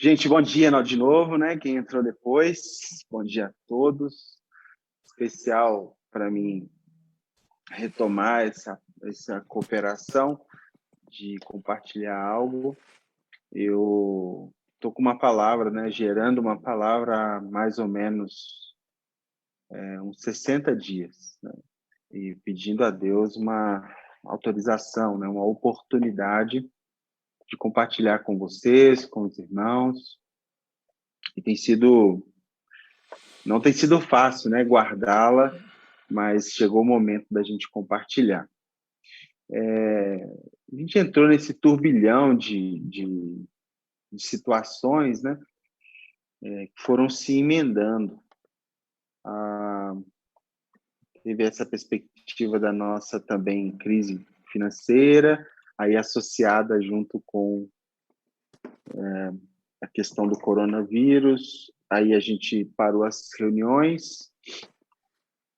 Gente, bom dia de novo, né? Quem entrou depois, bom dia a todos. Especial para mim retomar essa cooperação de compartilhar algo. Eu estou com uma palavra, né? Gerando uma palavra há mais ou menos uns 60 dias, né? E pedindo a Deus uma autorização, né? Uma oportunidade de compartilhar com vocês, com os irmãos. E não tem sido fácil, né, guardá-la, mas chegou o momento da gente compartilhar. A gente entrou nesse turbilhão de situações, né, que foram se emendando. Teve essa perspectiva da nossa também crise financeira, aí associada junto com a questão do coronavírus, aí a gente parou as reuniões,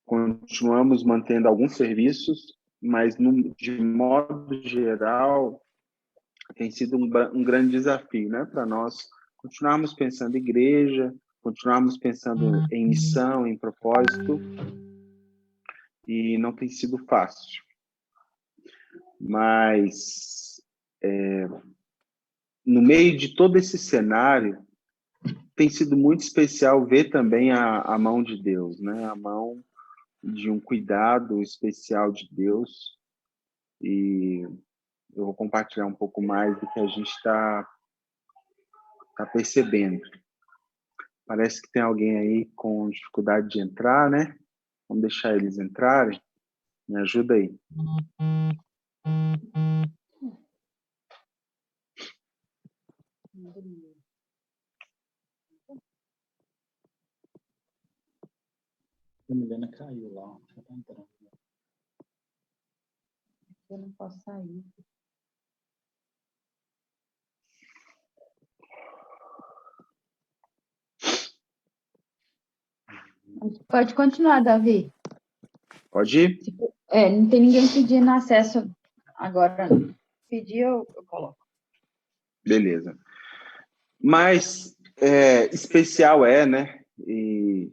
continuamos mantendo alguns serviços, mas de modo geral tem sido um grande desafio, né, para nós continuarmos pensando em igreja, continuarmos pensando em missão, em propósito, e não tem sido fácil. Mas no meio de todo esse cenário tem sido muito especial ver também a mão de Deus, né, a mão de um cuidado especial de Deus. E eu vou compartilhar um pouco mais do que a gente está percebendo. Parece que tem alguém aí com dificuldade de entrar, né? Vamos deixar eles entrarem. Me ajuda aí. A Milena caiu lá, já tá entrando. Eu não posso sair. Pode continuar, Davi. Pode ir? Não tem ninguém pedindo acesso agora. Pedir, eu coloco. Beleza. Mas especial né? E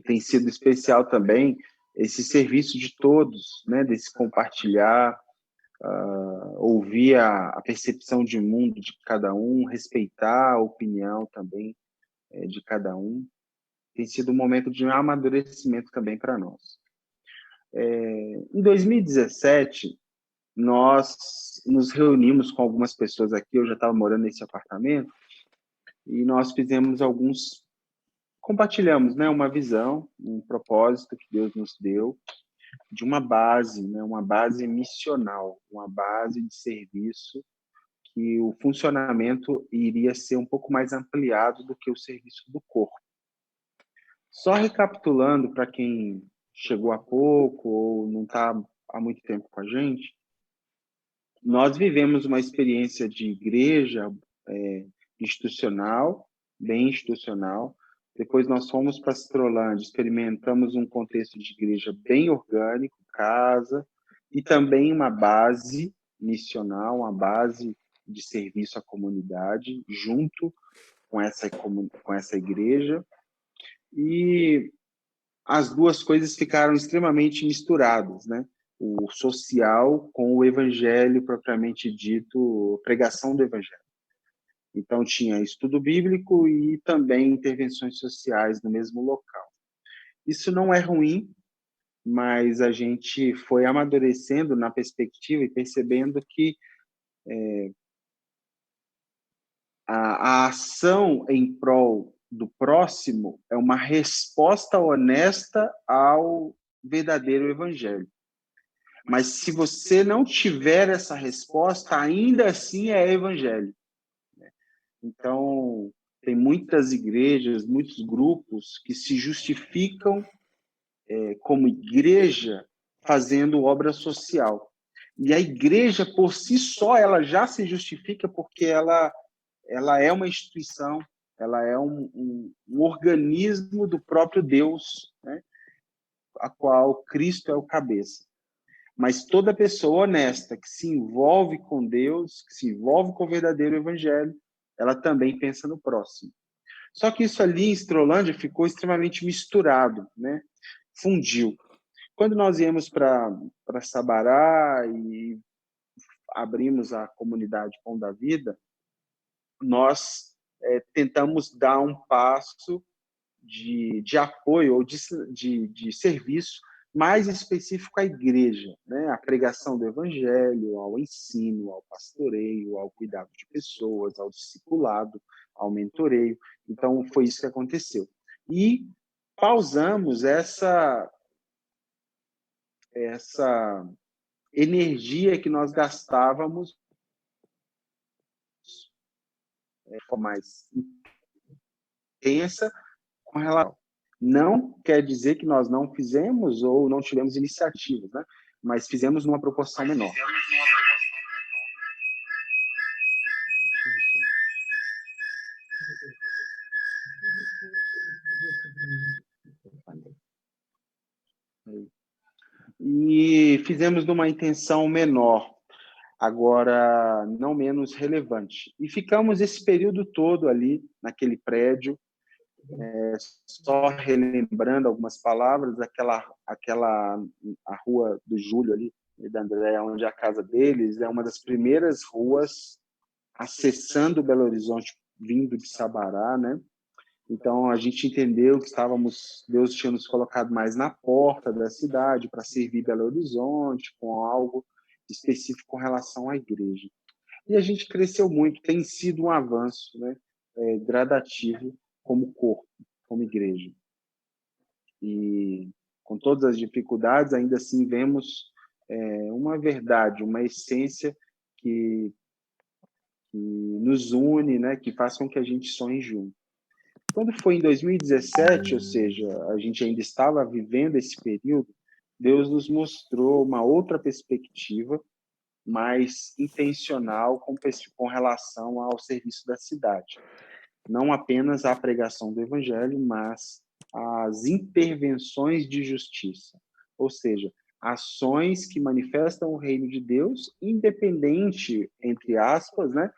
tem sido especial também esse serviço de todos, né? Desse compartilhar, ouvir a percepção de mundo de cada um, respeitar a opinião também de cada um. Tem sido um momento de amadurecimento também para nós. Em 2017, nós nos reunimos com algumas pessoas aqui, eu já estava morando nesse apartamento, e nós compartilhamos, né, uma visão, um propósito que Deus nos deu, de uma base, né, uma base missional, uma base de serviço, que o funcionamento iria ser um pouco mais ampliado do que o serviço do corpo. Só recapitulando para quem chegou há pouco ou não está há muito tempo com a gente, nós vivemos uma experiência de igreja institucional, bem institucional. Depois nós fomos para Citrolândia, experimentamos um contexto de igreja bem orgânico, casa, e também uma base missional, uma base de serviço à comunidade, junto com essa igreja. E as duas coisas ficaram extremamente misturadas, né? O social com o evangelho propriamente dito, pregação do evangelho. Então, tinha estudo bíblico e também intervenções sociais no mesmo local. Isso não é ruim, mas a gente foi amadurecendo na perspectiva e percebendo que a ação em prol do próximo é uma resposta honesta ao verdadeiro evangelho. Mas se você não tiver essa resposta, ainda assim é evangelho. Então, tem muitas igrejas, muitos grupos que se justificam como igreja fazendo obra social. E a igreja, por si só, ela já se justifica porque ela é uma instituição, ela é um organismo do próprio Deus, né? A qual Cristo é o cabeça. Mas toda pessoa honesta que se envolve com Deus, que se envolve com o verdadeiro evangelho, ela também pensa no próximo. Só que isso ali em Estrolândia ficou extremamente misturado, né? Fundiu. Quando nós íamos para Sabará e abrimos a comunidade Pão da Vida, nós tentamos dar um passo de apoio ou de serviço mais específico à igreja, né? À pregação do evangelho, ao ensino, ao pastoreio, ao cuidado de pessoas, ao discipulado, ao mentoreio. Então, foi isso que aconteceu. E pausamos essa energia que nós gastávamos mais intensa com relação. Não quer dizer que nós não fizemos ou não tivemos iniciativas, né? Mas fizemos numa proporção menor. E fizemos numa intenção menor, agora não menos relevante. E ficamos esse período todo ali, naquele prédio, só relembrando algumas palavras, a Rua do Júlio ali, da André, onde é a casa deles, é uma das primeiras ruas acessando Belo Horizonte, vindo de Sabará, né? Então a gente entendeu que Deus tinha nos colocado mais na porta da cidade para servir Belo Horizonte com algo específico com relação à igreja. E a gente cresceu muito, tem sido um avanço, né? Gradativo como corpo, como igreja. E com todas as dificuldades, ainda assim vemos uma verdade, uma essência que nos une, né? Que faz com que a gente sonhe junto. Quando foi em 2017, ou seja, a gente ainda estava vivendo esse período, Deus nos mostrou uma outra perspectiva mais intencional com relação ao serviço da cidade. Não apenas a pregação do evangelho, mas as intervenções de justiça, ou seja, ações que manifestam o reino de Deus, independente, entre aspas, né,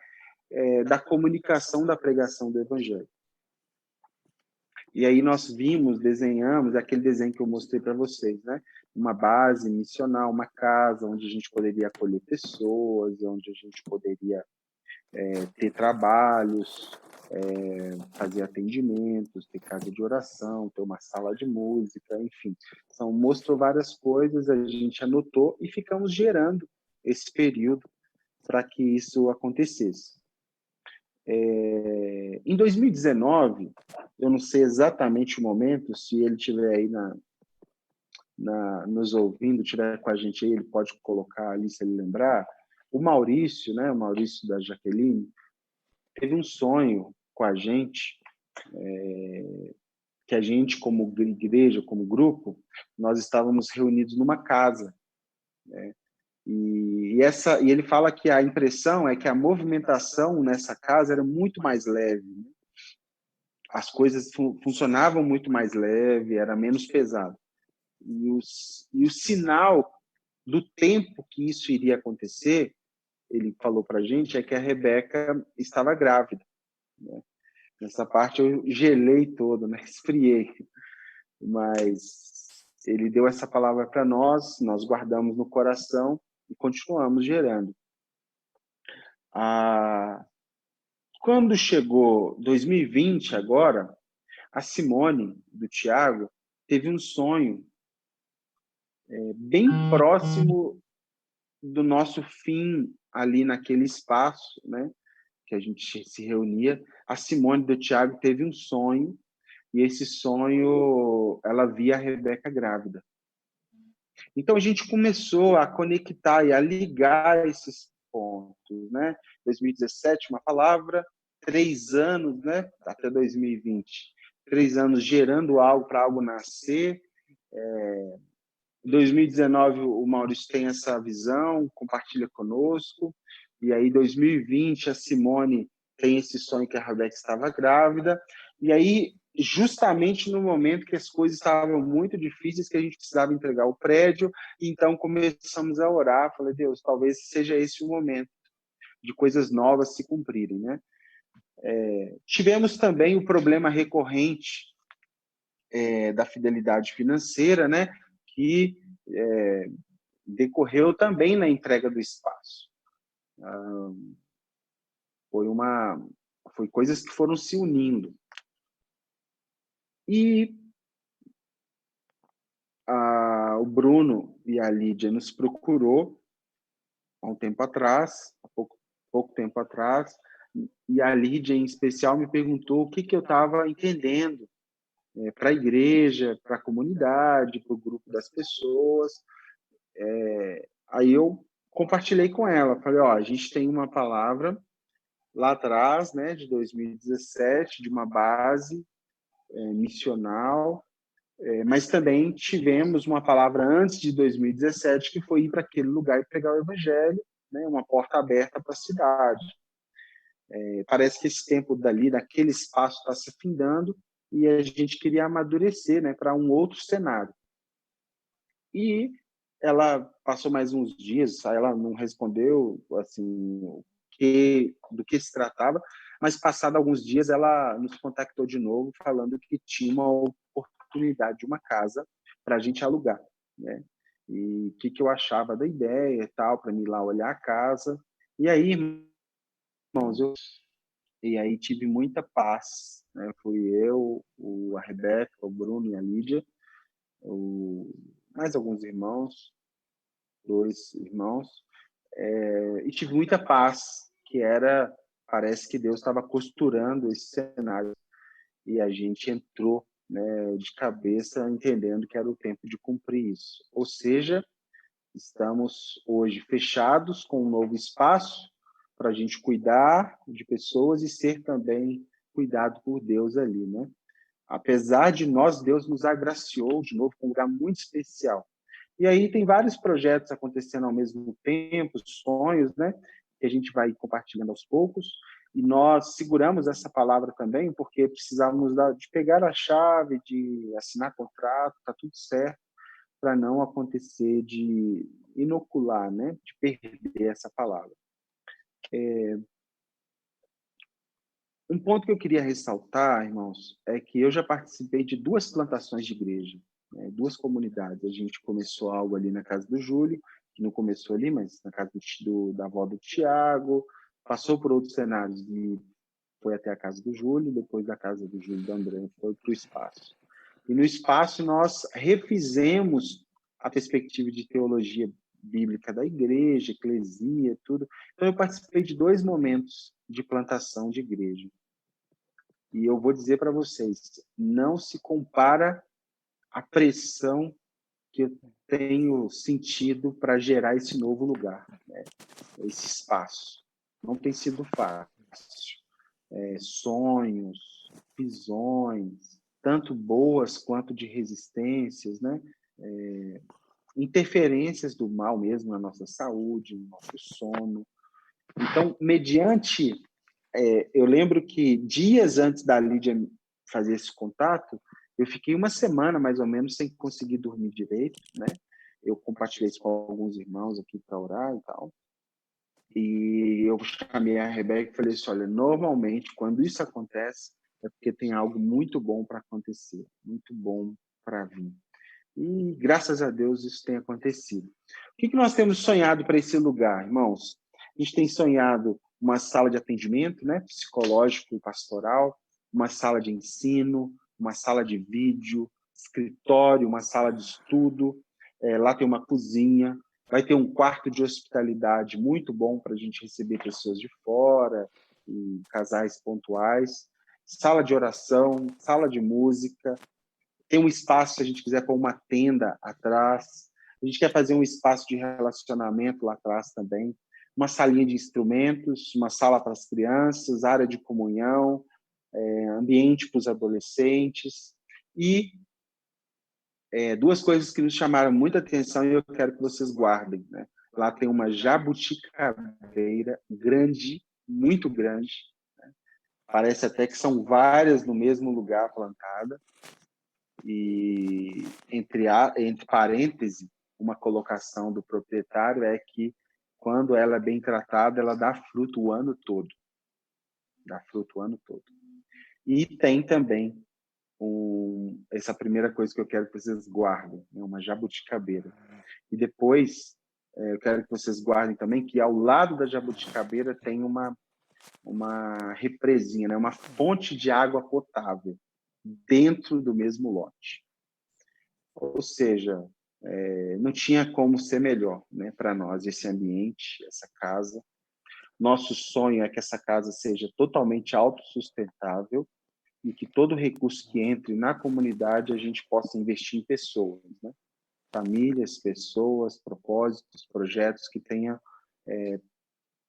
da comunicação da pregação do evangelho. E aí nós desenhamos aquele desenho que eu mostrei para vocês, né? Uma base missional, uma casa onde a gente poderia acolher pessoas, onde a gente poderia ter trabalhos, fazer atendimentos, ter casa de oração, ter uma sala de música, enfim. Então, mostrou várias coisas, a gente anotou e ficamos gerando esse período para que isso acontecesse. Em 2019, eu não sei exatamente o momento, se ele estiver aí nos ouvindo, estiver com a gente aí, ele pode colocar ali, se ele lembrar. O Maurício, né, o Maurício da Jaqueline, teve um sonho com a gente, que a gente, como igreja, como grupo, nós estávamos reunidos numa casa, né? E ele fala que a impressão é que a movimentação nessa casa era muito mais leve, né? As coisas funcionavam muito mais leve, era menos pesado. E o sinal do tempo que isso iria acontecer, ele falou para a gente, é que a Rebeca estava grávida, né? Nessa parte eu gelei todo, né? Esfriei. Mas ele deu essa palavra para nós guardamos no coração e continuamos gerando. Quando chegou 2020, agora, a Simone, do Tiago, teve um sonho bem próximo do nosso fim ali naquele espaço, né, que a gente se reunia. A Simone, do Tiago, teve um sonho, e esse sonho, ela via a Rebeca grávida. Então, a gente começou a conectar e a ligar esses pontos, né? 2017, uma palavra, 3 anos, né? Até 2020. 3 anos gerando algo para algo nascer. Em 2019, o Maurício tem essa visão, compartilha conosco. E aí, 2020, a Simone tem esse sonho que a Rebeca estava grávida. E aí, justamente no momento que as coisas estavam muito difíceis, que a gente precisava entregar o prédio, então começamos a orar. Falei, Deus, talvez seja esse o momento de coisas novas se cumprirem, né? Tivemos também o problema recorrente da fidelidade financeira, né, que decorreu também na entrega do espaço. Foi coisas que foram se unindo. E o Bruno e a Lídia nos procurou há um tempo atrás, há pouco tempo atrás, e a Lídia, em especial, me perguntou o que eu estava entendendo para a igreja, para a comunidade, para o grupo das pessoas. Aí eu compartilhei com ela, falei, a gente tem uma palavra lá atrás, né, de 2017, de uma base missional, mas também tivemos uma palavra antes de 2017, que foi ir para aquele lugar e pregar o evangelho, né, uma porta aberta para a cidade. Parece que esse tempo dali, daquele espaço, está se findando, e a gente queria amadurecer, né, para um outro cenário. E ela passou mais uns dias, ela não respondeu assim do que se tratava, mas passado alguns dias ela nos contactou de novo falando que tinha uma oportunidade de uma casa para a gente alugar, né? E o que eu achava da ideia e tal, para mim ir lá olhar a casa. E aí, irmãos, e aí tive muita paz, né? Fui eu, a Rebeca, o Bruno e a Lídia, mais alguns irmãos, 2 irmãos, e tive muita paz, parece que Deus estava costurando esse cenário, e a gente entrou, né, de cabeça, entendendo que era o tempo de cumprir isso. Ou seja, estamos hoje fechados com um novo espaço para a gente cuidar de pessoas e ser também cuidado por Deus ali, né? Apesar de nós, Deus nos agraciou de novo com um lugar muito especial. E aí tem vários projetos acontecendo ao mesmo tempo, sonhos, né? Que a gente vai compartilhando aos poucos. E nós seguramos essa palavra também, porque precisávamos de pegar a chave, de assinar contrato, tá tudo certo, para não acontecer de inocular, né? De perder essa palavra. Um ponto que eu queria ressaltar, irmãos, é que eu já participei de 2 plantações de igreja, né, 2 comunidades. A gente começou algo ali na casa do Júlio, que não começou ali, mas na casa da avó do Tiago, passou por outros cenários e foi até a casa do Júlio, depois da casa do Júlio e do André foi para o espaço. E no espaço nós refizemos a perspectiva de teologia bíblica da igreja, eclesia, tudo. Então eu participei de 2 momentos de plantação de igreja. E eu vou dizer para vocês, não se compara a pressão que eu tenho sentido para gerar esse novo lugar, né? Esse espaço. Não tem sido fácil. Sonhos, visões, tanto boas quanto de resistências, né? Interferências do mal mesmo na nossa saúde, no nosso sono. Então, mediante eu lembro que dias antes da Lídia fazer esse contato, eu fiquei uma semana, mais ou menos, sem conseguir dormir direito, né? Eu compartilhei isso com alguns irmãos aqui para orar e tal. E eu chamei a Rebeca e falei assim, olha, normalmente, quando isso acontece, é porque tem algo muito bom para acontecer, muito bom para vir. E, graças a Deus, isso tem acontecido. O que nós temos sonhado para esse lugar, irmãos? A gente tem sonhado uma sala de atendimento, né, psicológico e pastoral, uma sala de ensino, uma sala de vídeo, escritório, uma sala de estudo. Lá tem uma cozinha, vai ter um quarto de hospitalidade muito bom para a gente receber pessoas de fora, e casais pontuais, sala de oração, sala de música. Tem um espaço, se a gente quiser pôr uma tenda atrás. A gente quer fazer um espaço de relacionamento lá atrás também. Uma salinha de instrumentos, uma sala para as crianças, área de comunhão, ambiente para os adolescentes. E 2 coisas que nos chamaram muita atenção e eu quero que vocês guardem, né? Lá tem uma jabuticabeira grande, muito grande, né? Parece até que são várias no mesmo lugar plantada. E entre parênteses, uma colocação do proprietário é que quando ela é bem tratada, ela dá fruto o ano todo. dá fruto o ano todo. E tem também essa primeira coisa que eu quero que vocês guardem, né? Uma jabuticabeira. E depois, eu quero que vocês guardem também que ao lado da jabuticabeira tem uma represinha, né? Uma fonte de água potável dentro do mesmo lote. Ou seja, não tinha como ser melhor, né, para nós, esse ambiente, essa casa. Nosso sonho é que essa casa seja totalmente autossustentável e que todo recurso que entre na comunidade a gente possa investir em pessoas, né? Famílias, pessoas, propósitos, projetos que tenham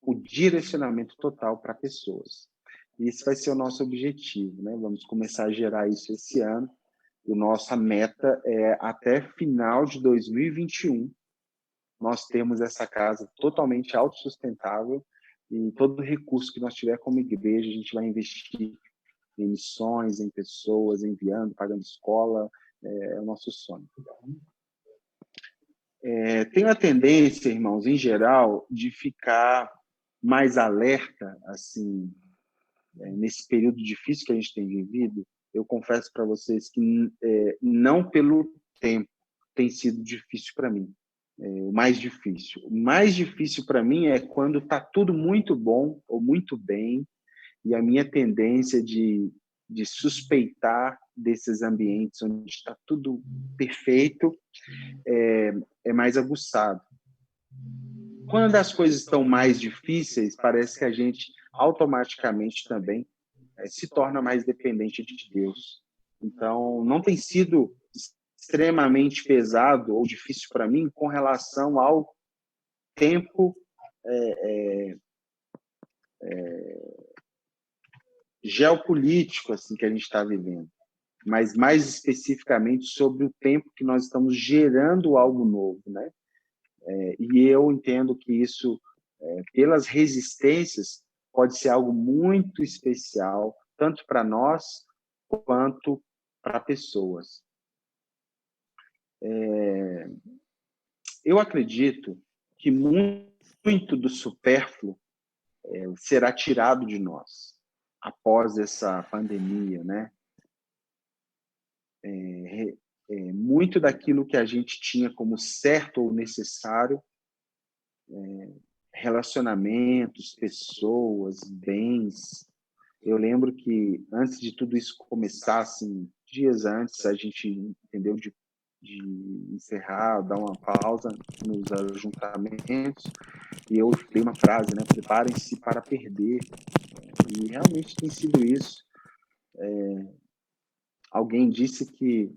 o direcionamento total para pessoas. E esse vai ser o nosso objetivo, né? Vamos começar a gerar isso esse ano. E nossa meta é, até final de 2021, nós temos essa casa totalmente autossustentável e todo recurso que nós tiver como igreja, a gente vai investir em missões, em pessoas, enviando, pagando escola, é o nosso sonho. Tenho a tendência, irmãos, em geral, de ficar mais alerta, assim, nesse período difícil que a gente tem vivido. Eu confesso para vocês que não pelo tempo tem sido difícil para mim. O mais difícil para mim é quando está tudo muito bom ou muito bem, e a minha tendência de suspeitar desses ambientes onde está tudo perfeito é mais aguçado. Quando as coisas estão mais difíceis, parece que a gente automaticamente também se torna mais dependente de Deus. Então, não tem sido extremamente pesado ou difícil para mim com relação ao tempo geopolítico assim que a gente está vivendo, mas mais especificamente sobre o tempo que nós estamos gerando algo novo, né? E eu entendo que isso, pelas resistências, pode ser algo muito especial, tanto para nós quanto para pessoas. Eu acredito que muito do supérfluo será tirado de nós após essa pandemia, né? Muito daquilo que a gente tinha como certo ou necessário, relacionamentos, pessoas, bens. Eu lembro que antes de tudo isso começar, assim, dias antes, a gente entendeu de encerrar, dar uma pausa nos ajuntamentos, e eu dei uma frase, né? Preparem-se para perder. E realmente tem sido isso. Alguém disse que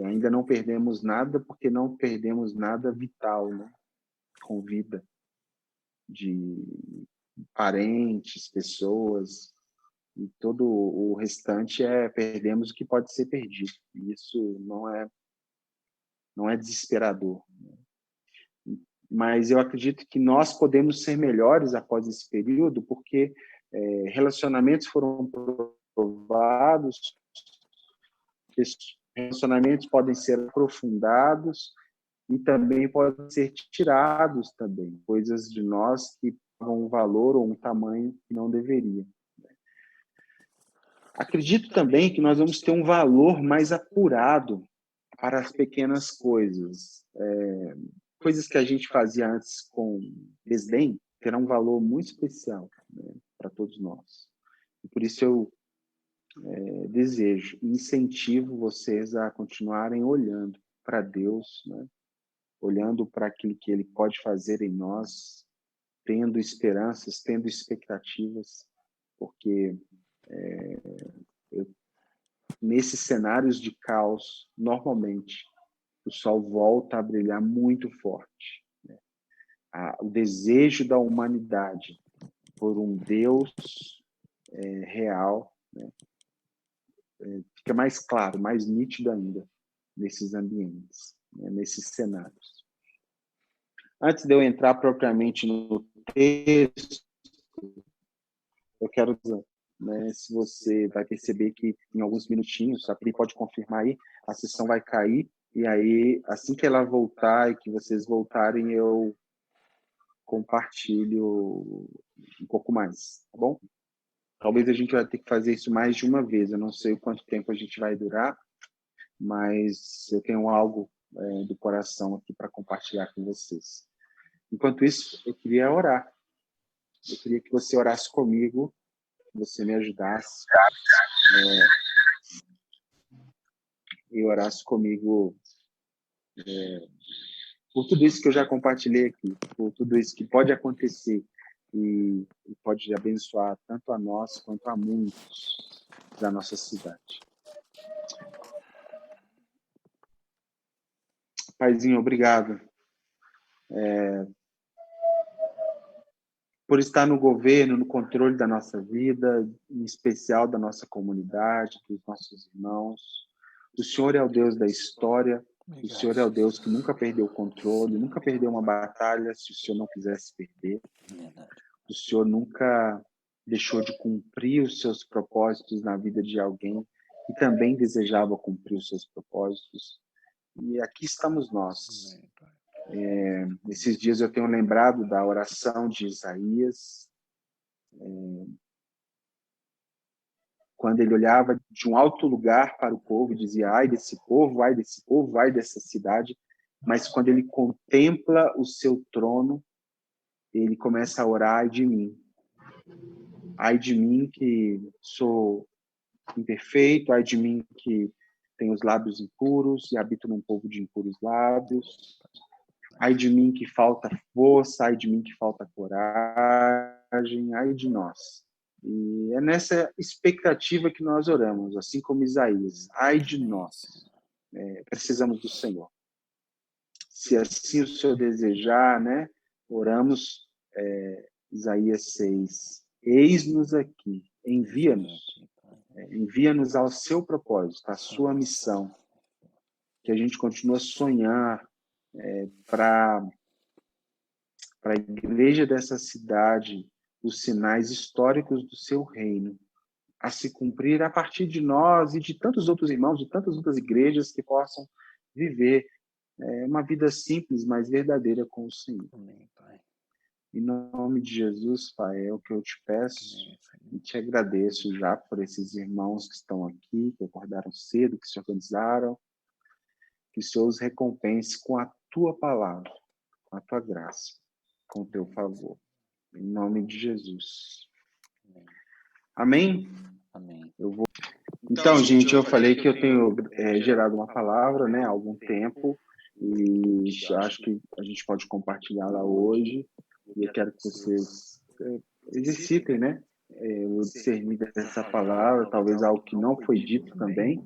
ainda não perdemos nada porque não perdemos nada vital, né? Com vida de parentes, pessoas, e todo o restante perdemos o que pode ser perdido. E isso não é desesperador. Mas eu acredito que nós podemos ser melhores após esse período, porque relacionamentos foram provados, relacionamentos podem ser aprofundados e também podem ser tirados também, coisas de nós que têm um valor ou um tamanho que não deveria. Acredito também que nós vamos ter um valor mais apurado para as pequenas coisas. Coisas que a gente fazia antes com desdém terão um valor muito especial, né, para todos nós. E por isso eu desejo e incentivo vocês a continuarem olhando para Deus, né, olhando para aquilo que Ele pode fazer em nós, tendo esperanças, tendo expectativas, porque nesses cenários de caos, normalmente, o sol volta a brilhar muito forte, né? O desejo da humanidade por um Deus real, né? Fica mais claro, mais nítido ainda nesses ambientes, né? Nesses cenários. Antes de eu entrar propriamente no texto, eu quero dizer, né, se você vai perceber que em alguns minutinhos, a Pri pode confirmar aí, a sessão vai cair, e aí, assim que ela voltar e que vocês voltarem, eu compartilho um pouco mais, tá bom? Talvez a gente vai ter que fazer isso mais de uma vez. Eu não sei quanto tempo a gente vai durar, mas eu tenho algo do coração aqui para compartilhar com vocês. Enquanto isso, eu queria orar. Eu queria que você orasse comigo, que você me ajudasse e orasse comigo por tudo isso que eu já compartilhei aqui, por tudo isso que pode acontecer e pode abençoar tanto a nós quanto a muitos da nossa cidade. Paizinho, obrigado por estar no governo, no controle da nossa vida, em especial da nossa comunidade, dos nossos irmãos. O Senhor é o Deus da história, o Senhor é o Deus que nunca perdeu o controle, nunca perdeu uma batalha se o Senhor não quisesse perder. O Senhor nunca deixou de cumprir os seus propósitos na vida de alguém que também desejava cumprir os seus propósitos. E aqui estamos nós. Esses dias eu tenho lembrado da oração de Isaías, quando ele olhava de um alto lugar para o povo e dizia: ai desse povo, ai desse povo, ai dessa cidade. Mas quando ele contempla o seu trono, ele começa a orar: ai de mim. Ai de mim que sou imperfeito, ai de mim que tenho os lábios impuros e habito num povo de impuros lábios. Ai de mim que falta força, ai de mim que falta coragem, ai de nós. E é nessa expectativa que nós oramos, assim como Isaías. Ai de nós. Precisamos do Senhor. Se assim o Senhor desejar, né? Oramos Isaías 6. Eis-nos aqui, envia-nos. Envia-nos ao seu propósito, à sua missão. Que a gente continue a sonhar para a igreja dessa cidade os sinais históricos do seu reino a se cumprir a partir de nós e de tantos outros irmãos, de tantas outras igrejas que possam viver uma vida simples, mas verdadeira com o Senhor. Amém, Pai. Em nome de Jesus, Pai, é o que eu te peço e te agradeço já por esses irmãos que estão aqui, que acordaram cedo, que se organizaram, que o Senhor os recompense com a tua palavra, com a tua graça, com o teu favor. Em nome de Jesus. Amém? Amém. Então, gente, eu falei que eu tenho gerado uma palavra, né, há algum tempo, e acho que a gente pode compartilhá-la hoje, e eu quero que vocês exercitem, né, o discernir dessa palavra, talvez algo que não foi dito também,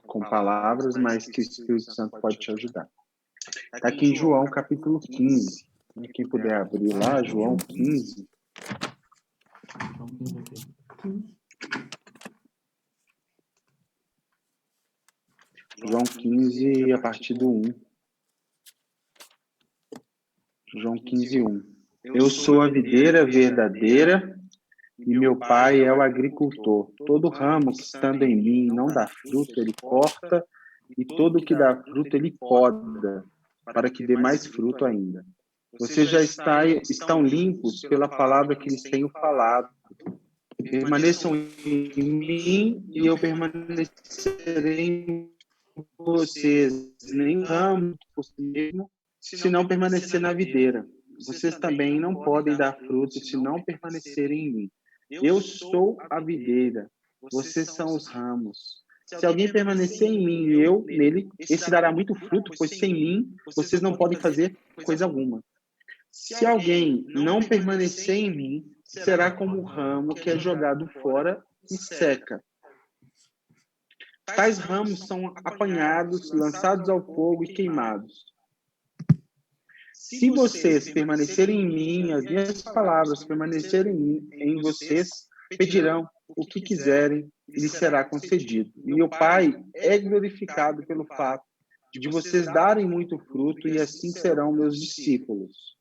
com palavras, mas que o Espírito Santo pode te ajudar. Está aqui em João, capítulo 15. Quem puder abrir lá, João 15. João 15, a partir do 1. João 15, 1. Eu sou a videira verdadeira e meu pai é o agricultor. Todo ramo que estando em mim não dá fruto, ele corta, e todo que dá fruto, ele poda, para que dê mais fruto ainda. Vocês já estão limpos pela palavra que lhes tenho falado. Permaneçam em mim e eu permanecerei em vocês. Nem ramo por si mesmo, se não permanecer na videira. Vocês também não podem dar fruto se não permanecerem em mim. Eu sou a videira, vocês são os ramos. Se alguém permanecer em mim e eu nele, esse dará muito fruto, pois sem mim vocês não podem fazer coisa alguma. Se alguém não permanecer em mim, será como o ramo que é jogado fora e seca. Tais ramos são apanhados, lançados ao fogo e queimados. Se vocês permanecerem em mim, as minhas palavras permanecerem em vocês, pedirão o que quiserem e lhes será concedido. E meu Pai é glorificado pelo fato de vocês darem muito fruto e assim serão meus discípulos.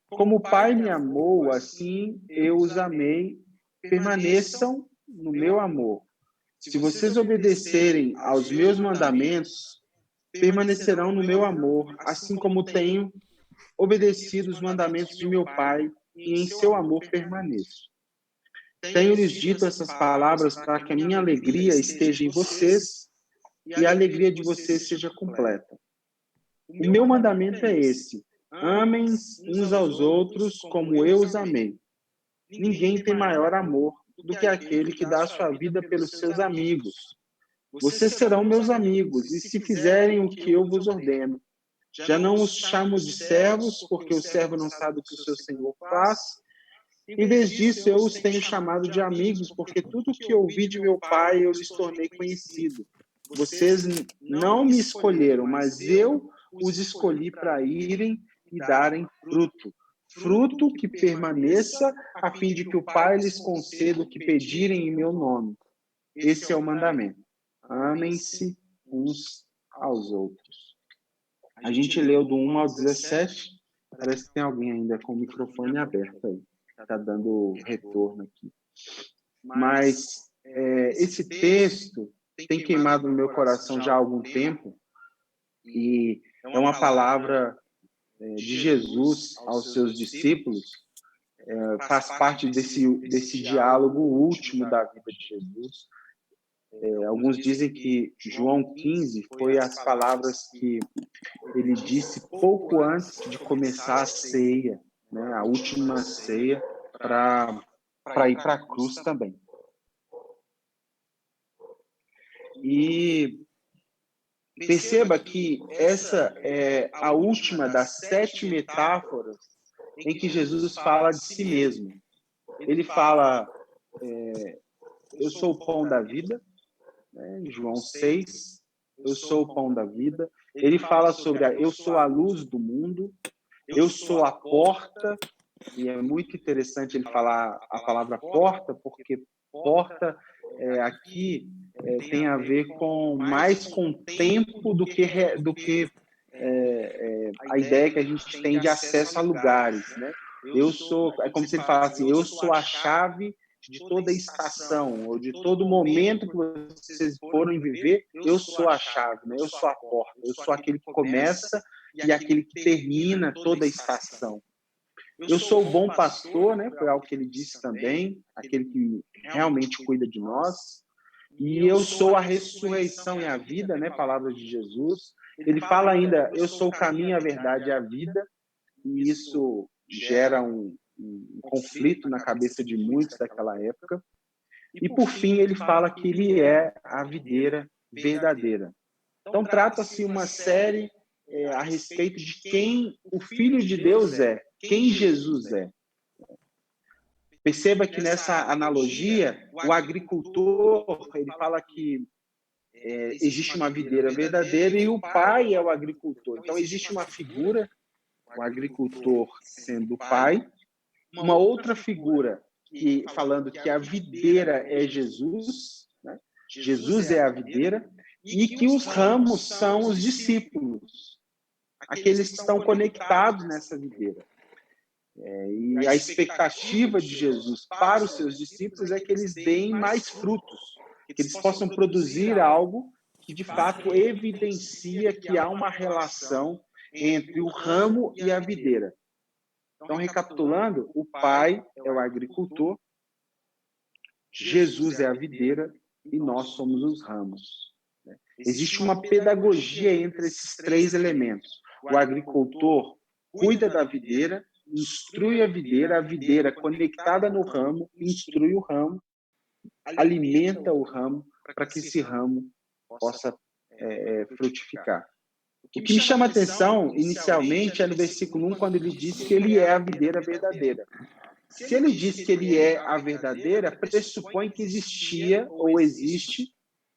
Como o Pai me amou, assim eu os amei, permaneçam no meu amor. Se vocês obedecerem aos meus mandamentos, permanecerão no meu amor, assim como tenho obedecido os mandamentos de meu Pai e em seu amor permaneço. Tenho-lhes dito essas palavras para que a minha alegria esteja em vocês e a alegria de vocês seja completa. O meu mandamento é esse: amem uns aos outros como eu os amei. Ninguém tem maior amor do que aquele que dá a sua vida pelos seus amigos. Vocês serão meus amigos, e se fizerem o que eu vos ordeno. Já não os chamo de servos, porque o servo não sabe o que o seu senhor faz. Em vez disso, eu os tenho chamado de amigos, porque tudo o que ouvi de meu Pai eu lhes tornei conhecido. Vocês não me escolheram, mas eu os escolhi para irem e darem fruto. Fruto que permaneça, a fim de que o Pai lhes conceda o que pedirem em meu nome. Esse é o mandamento. Amem-se uns aos outros. A gente leu do 1 ao 17. Parece que tem alguém ainda com o microfone aberto aí. Está dando retorno aqui. Mas esse texto tem queimado no meu coração já há algum tempo, e é uma palavra de Jesus aos seus discípulos, faz parte desse diálogo último da vida de Jesus. Alguns dizem que João 15 foi as palavras que ele disse pouco antes de começar a ceia, né, a última ceia, para ir para a cruz também. E perceba que essa é a última das 7 metáforas em que Jesus fala de si mesmo. Ele fala, eu sou o pão da vida, né, João 6, eu sou o pão da vida. Ele fala sobre eu sou a luz do mundo, eu sou a porta, e é muito interessante ele falar a palavra porta, porque porta aqui tem a ver mais com tempo do que a ideia que a gente tem de acesso a lugares, né? É como se ele falasse, eu sou a chave de toda estação, ou de todo momento que vocês forem viver, eu sou a chave, né? Eu sou a porta, eu sou aquele que começa e aquele que termina toda a estação. Eu sou o bom pastor, né? Foi algo que ele disse também, aquele que realmente cuida de nós. E eu sou a ressurreição e a vida, né? Palavras de Jesus. Ele fala ainda, eu sou o caminho, a verdade e a vida. E isso gera um conflito na cabeça de muitos daquela época. E, por fim, ele fala que ele é a videira verdadeira. Então, trata-se uma série a respeito de quem o Filho de Deus é, quem Jesus é. Perceba que nessa analogia, o agricultor, ele fala que existe uma videira verdadeira e o pai é o agricultor. Então, existe uma figura, o agricultor sendo o pai, uma outra figura falando que a videira é Jesus, né? Jesus é a videira, e que os ramos são os discípulos, aqueles que estão conectados nessa videira. E a expectativa de Jesus para os seus discípulos é que eles deem mais frutos, que eles possam produzir algo que, de fato, evidencia que há uma relação entre o ramo e a videira. Então, recapitulando, o Pai é o agricultor, Jesus é a videira e nós somos os ramos. Existe uma pedagogia entre esses 3 elementos. O agricultor cuida da videira, instrui a videira conectada no ramo, instrui o ramo, alimenta o ramo para que esse ramo possa frutificar. O que me chama a atenção, inicialmente, é no versículo 1, quando ele diz que ele é a videira verdadeira. Se ele diz que ele é a verdadeira, pressupõe que existia ou existe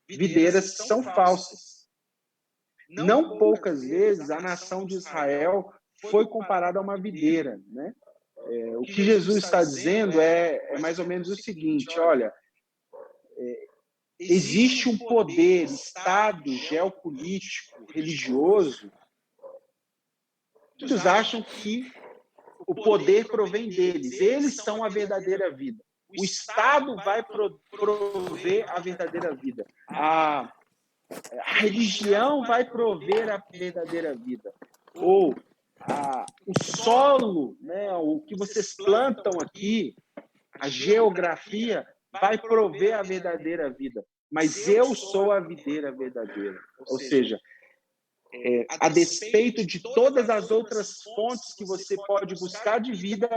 videiras que são falsas. Não poucas vezes a nação de Israel foi comparada a uma videira, né? O que Jesus está dizendo é mais ou menos o seguinte, olha, existe um poder, estado geopolítico, religioso. Muitos acham que o poder provém deles. Eles são a verdadeira vida. O Estado vai prover a verdadeira vida. A religião vai prover a verdadeira vida. Ou o solo, né, o que vocês plantam aqui, a geografia, vai prover a verdadeira vida. Mas eu sou a videira verdadeira. Ou seja, a despeito de todas as outras fontes que você pode buscar de vida,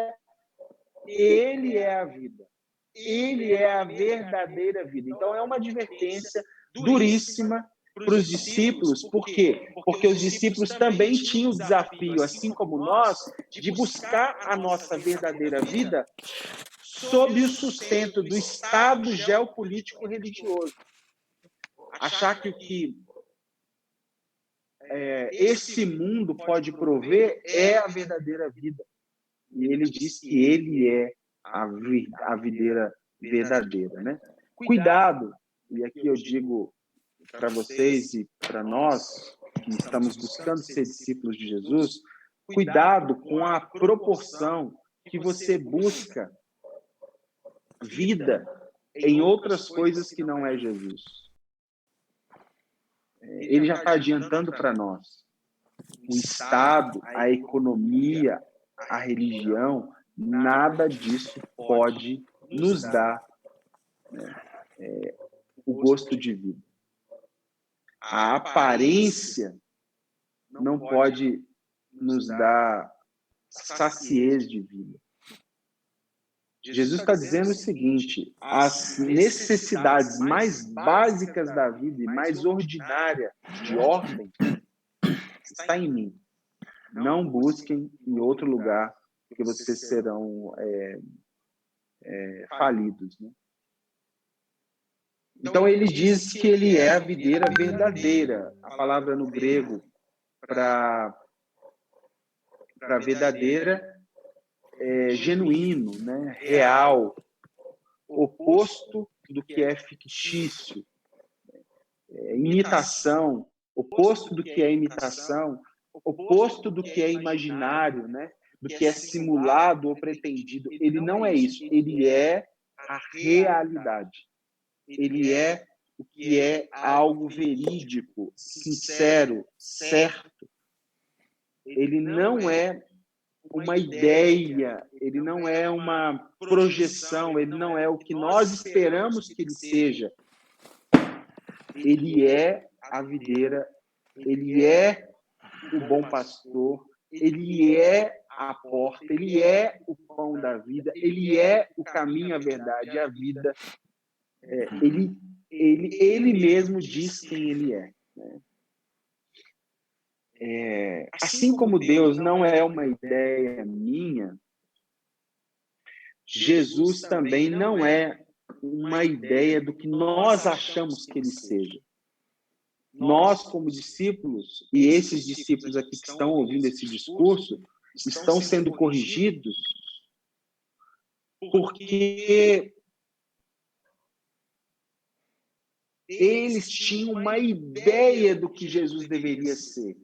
ele é a vida. Ele é a verdadeira vida. Então, é uma advertência duríssima para os discípulos. Por quê? Porque os discípulos também tinham o desafio, assim como nós, de buscar a nossa verdadeira vida sob o sustento do Estado geopolítico religioso. Achar que o que esse mundo pode prover é a verdadeira vida. E ele diz que ele é a videira verdadeira, né? Cuidado, e aqui eu digo para vocês e para nós que estamos buscando ser discípulos de Jesus, cuidado com a proporção que você busca vida em outras coisas que não é Jesus. Ele já está adiantando para nós. O Estado, a economia, a religião, nada disso pode nos dar o gosto de vida. A aparência não pode nos dar saciez de vida. Jesus está dizendo o seguinte: as necessidades mais básicas da vida e mais ordinária de ordem está em mim. Não busquem em outro lugar, porque vocês serão falidos. Né? Então, ele diz que ele é a videira verdadeira. A palavra no grego para verdadeira é genuíno, né? Real, oposto do que é fictício. Imitação, oposto do que é imitação, oposto do que é imaginário, né? Do que é simulado ou pretendido. Ele não é isso, ele é a realidade. Ele é o que é algo verídico, sincero, certo. Ele não é uma ideia, ele não é uma projeção, ele não é o que nós esperamos que ele seja. Ele é a videira, ele é o bom pastor, ele é a porta, ele é o pão da vida, ele é o caminho, a verdade e a vida. Ele mesmo diz quem ele é. Né? Assim como Deus não é uma ideia minha, Jesus também não é uma ideia do que nós achamos que ele seja. Nós, como discípulos, e esses discípulos aqui que estão ouvindo esse discurso, estão sendo corrigidos porque eles tinham uma ideia do que Jesus deveria ser.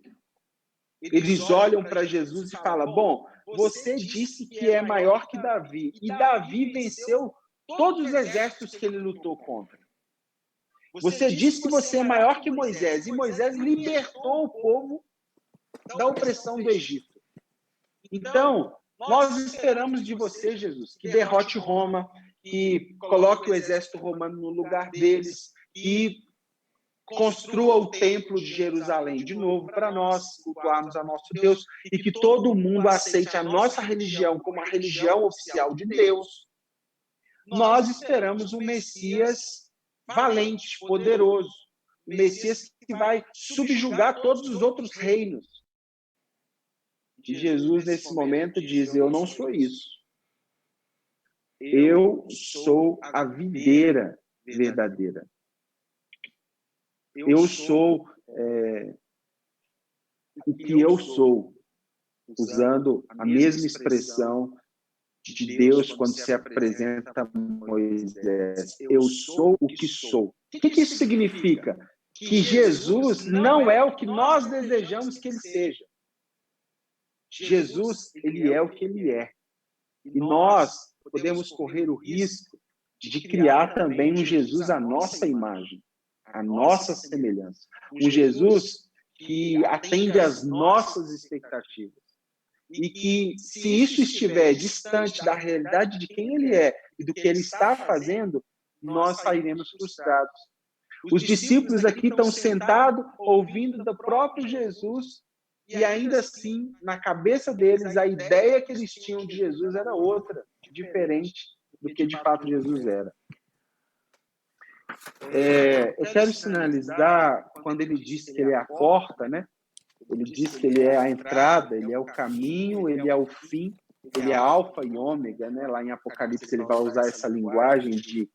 Eles olham para Jesus e falam: bom, você disse que é maior que Davi, e Davi venceu todos os exércitos que ele lutou contra. Você disse que você é maior que Moisés, e Moisés libertou o povo da opressão do Egito. Então, nós esperamos de você, Jesus, que derrote Roma, que coloque o exército romano no lugar deles, que construa o templo de Jerusalém de novo para nós cultuarmos a nosso Deus e que todo mundo aceite a nossa religião como a religião oficial de Deus. Nós esperamos um Messias valente, poderoso, um Messias que vai subjugar todos os outros reinos. E Jesus, nesse momento, diz: eu não sou isso. Eu sou a videira verdadeira. Eu sou o que eu sou, usando a mesma expressão de Deus quando se apresenta a Moisés. Eu sou o que sou. O que isso significa? Que Jesus não é o que nós desejamos que ele seja. Jesus, ele é o que ele é. E nós podemos correr o risco de criar também um Jesus à nossa imagem, à nossa semelhança. Um Jesus que atende às nossas expectativas. e que, se isso estiver distante da realidade de quem ele é e do que ele está fazendo, nós sairemos frustrados. Os discípulos aqui estão sentados, ouvindo do próprio Jesus, e ainda assim, na cabeça deles, a ideia que eles tinham de Jesus era outra, diferente do que de fato Jesus era. Eu quero sinalizar, quando ele diz que ele é a porta, né? Ele diz que ele é a entrada, ele é o caminho, ele é o fim, ele é alfa e ômega, né? Lá em Apocalipse ele vai usar essa linguagem de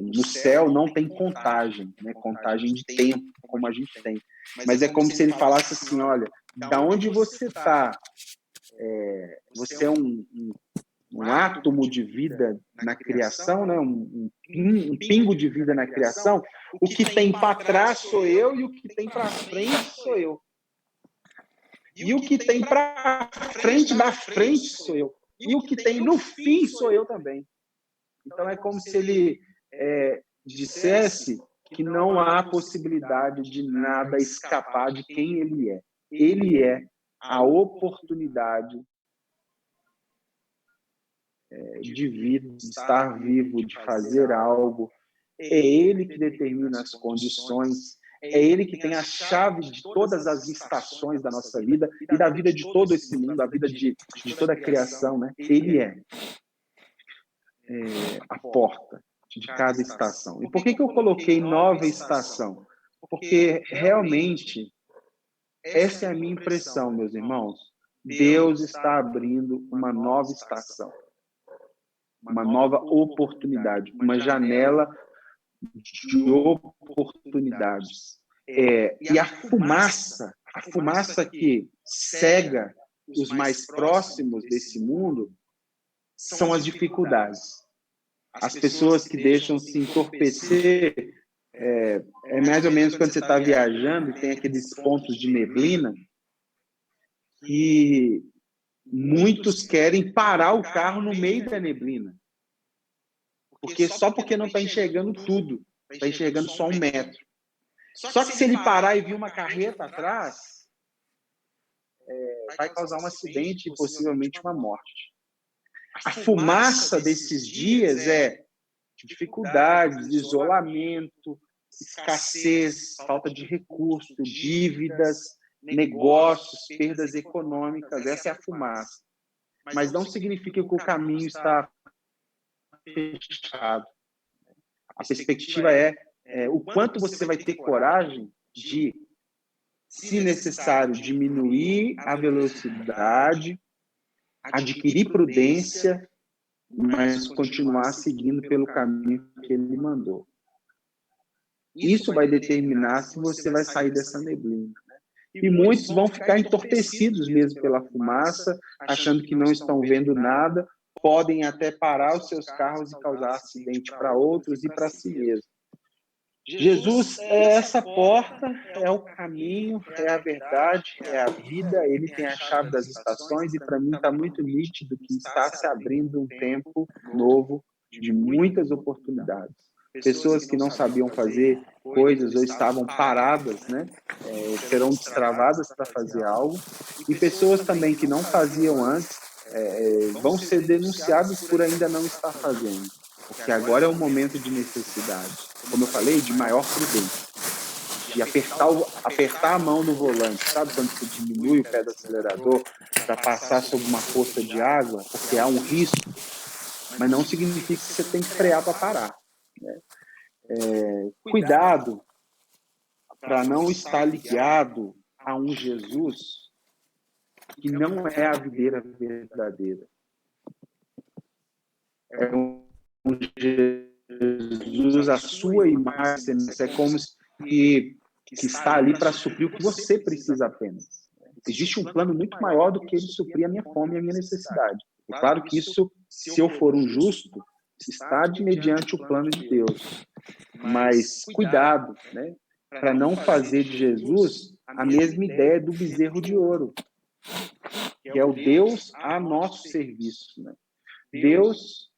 no céu não tem contagem, né? Contagem de tempo, como a gente tem. Mas é como se ele falasse assim, olha, da onde você está, você é um átomo de vida na criação, né? um pingo de vida na criação, o que tem para trás sou eu e o que tem para frente sou eu. E o que tem para frente da frente sou eu. E o que tem no fim sou eu também. Então é como se ele dissesse que não há possibilidade de nada escapar de quem ele é. Ele é a oportunidade de vida, de estar vivo, de fazer algo. É ele que determina as condições, é ele que tem a chave de todas as estações da nossa vida e da vida de todo esse mundo, da vida de toda a criação, né? Ele é a porta de cada estação. E por que eu coloquei nova estação? Porque realmente essa é a minha impressão, meus irmãos. Deus está abrindo uma nova estação, uma nova oportunidade, uma janela de oportunidades. E a fumaça que cega os mais próximos desse mundo são as dificuldades. As pessoas que deixam se entorpecer, é mais ou menos quando você está viajando e tem aqueles pontos de neblina, que muitos querem parar o carro no meio da neblina. Porque não está enxergando tudo, está enxergando só 1 metro. Só que se ele parar e vir uma carreta atrás, vai causar um acidente e possivelmente uma morte. A fumaça desses dias é dificuldades, isolamento, escassez, falta de recursos, dívidas, negócios, perdas econômicas. Essa é a fumaça. Mas não significa que o caminho está fechado. A perspectiva é o quanto você vai ter coragem de, se necessário, diminuir a velocidade, adquirir prudência, mas continuar seguindo pelo caminho que ele mandou. Isso vai determinar se você vai sair dessa neblina. E muitos vão ficar entorpecidos mesmo pela fumaça, achando que não estão vendo nada, podem até parar os seus carros e causar acidente para outros e para si mesmo. Jesus é essa porta, é o caminho, é a verdade, é a vida, ele tem a chave das estações e para mim está muito nítido que está se abrindo um tempo novo de muitas oportunidades. Pessoas que não sabiam fazer coisas ou estavam paradas, né, serão destravadas para fazer algo, e pessoas também que não faziam antes vão ser denunciadas por ainda não estar fazendo, porque agora é um momento de necessidade, como eu falei, de maior prudência, de apertar a mão no volante, sabe quando você diminui o pé do acelerador para passar sobre uma poça de água, porque há um risco, mas não significa que você tem que frear para parar, né? Cuidado para não estar ligado a um Jesus que não é a videira verdadeira. É um Jesus, a sua imagem, é como se que está ali para suprir o que você precisa apenas. Existe um plano muito maior do que ele suprir a minha fome e a minha necessidade. É claro que isso, se eu for um justo, está mediante o plano de Deus. Mas cuidado, né, para não fazer de Jesus a mesma ideia do bezerro de ouro, que é o Deus a nosso serviço, né? Deus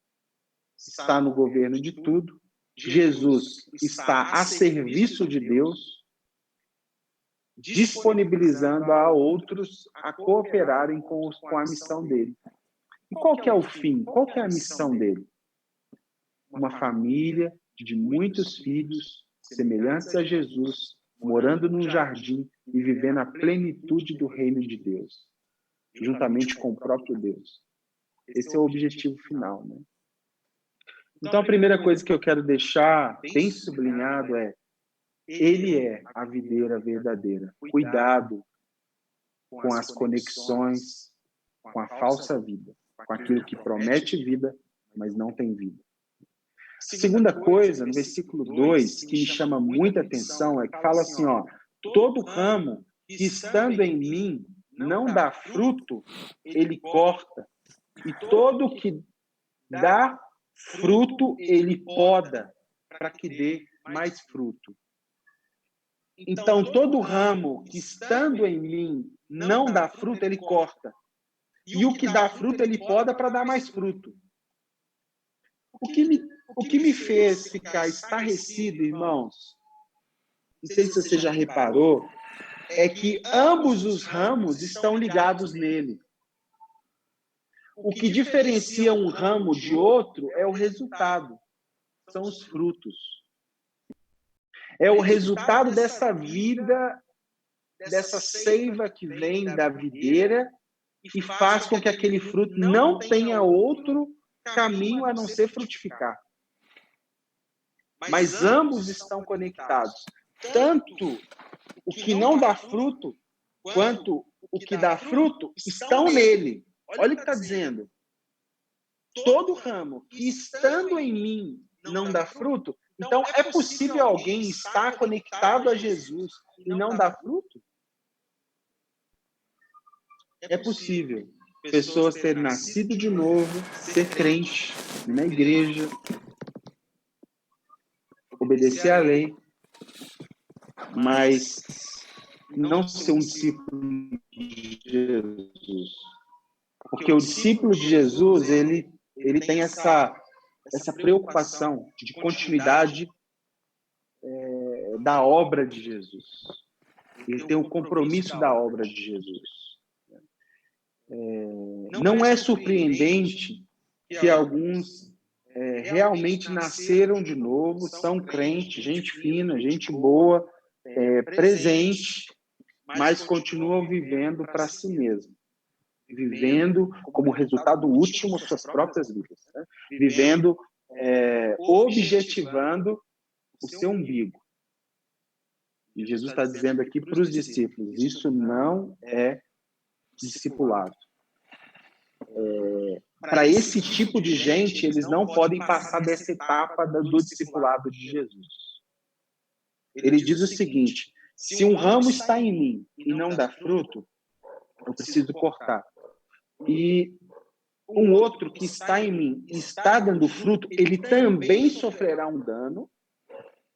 está no governo de tudo, Jesus está a serviço de Deus, disponibilizando a outros a cooperarem com a missão dele. E qual que é o fim? Qual que é a missão dele? Uma família de muitos filhos, semelhantes a Jesus, morando num jardim e vivendo a plenitude do reino de Deus, juntamente com o próprio Deus. Esse é o objetivo final, né? Então, a primeira coisa que eu quero deixar bem sublinhado é: ele é a videira verdadeira. Cuidado com as conexões com a falsa vida, com aquilo que promete vida, mas não tem vida. Segunda coisa, no versículo 2, que me chama muita atenção, é que fala assim, ó: todo ramo que estando em mim não dá fruto, ele corta, e todo que dá fruto, ele poda, para que dê mais fruto. Então, todo ramo que estando em mim não dá fruto, ele corta. E o que dá fruto, ele poda para dar mais fruto. O que me fez ficar estarrecido, irmãos, não sei se você já reparou, é que ambos os ramos estão ligados nele. O que diferencia um ramo de outro é o resultado, são os frutos. É o resultado dessa vida, dessa seiva que vem da videira e faz com que aquele fruto não tenha outro caminho a não ser frutificar. Mas ambos estão conectados. Tanto o que não dá fruto, quanto o que dá fruto, estão nele. Olha o que está dizendo. Todo ramo que estando em mim não dá fruto, então é possível alguém estar conectado a Jesus e não dar fruto? É possível pessoas terem nascido de novo, ser crente na igreja, obedecer à lei, mas não ser um discípulo de Jesus. Porque o discípulo de Jesus, ele tem essa preocupação de continuidade da obra de Jesus. Ele tem o compromisso da obra de Jesus. Não é surpreendente que alguns realmente nasceram de novo, são crentes, gente fina, gente boa, presente, mas continuam vivendo para si mesmo. Vivendo como resultado último suas próprias vidas. Né? Vivendo, objetivando o seu umbigo. E Jesus está dizendo aqui para os discípulos, isso não é discipulado. Para esse tipo de gente, eles não podem passar dessa etapa do discipulado de Jesus. Ele diz o seguinte: se um ramo está em mim e não dá fruto, eu preciso cortar. E um outro que está em mim e está dando fruto, ele também sofrerá um dano,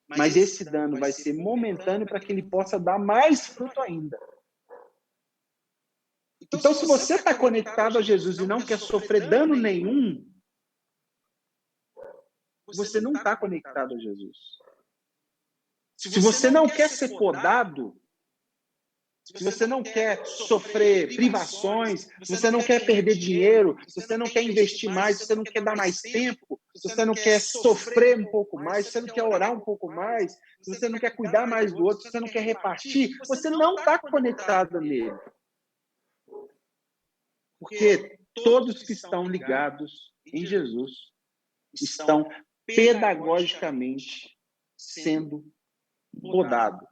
mas esse dano vai ser momentâneo para que ele possa dar mais fruto ainda. Então, se você está conectado a Jesus e não quer sofrer dano nenhum, você não está conectado a Jesus. Se você não quer ser podado, se você não quer sofrer privações, se você não quer perder dinheiro, se você não quer investir mais, se você não quer dar mais tempo, se você não quer sofrer um pouco mais, se você não quer orar um pouco mais, se você não quer cuidar mais do outro, se você não quer repartir, você não está conectado nele. Porque todos que estão ligados em Jesus estão pedagogicamente sendo podados.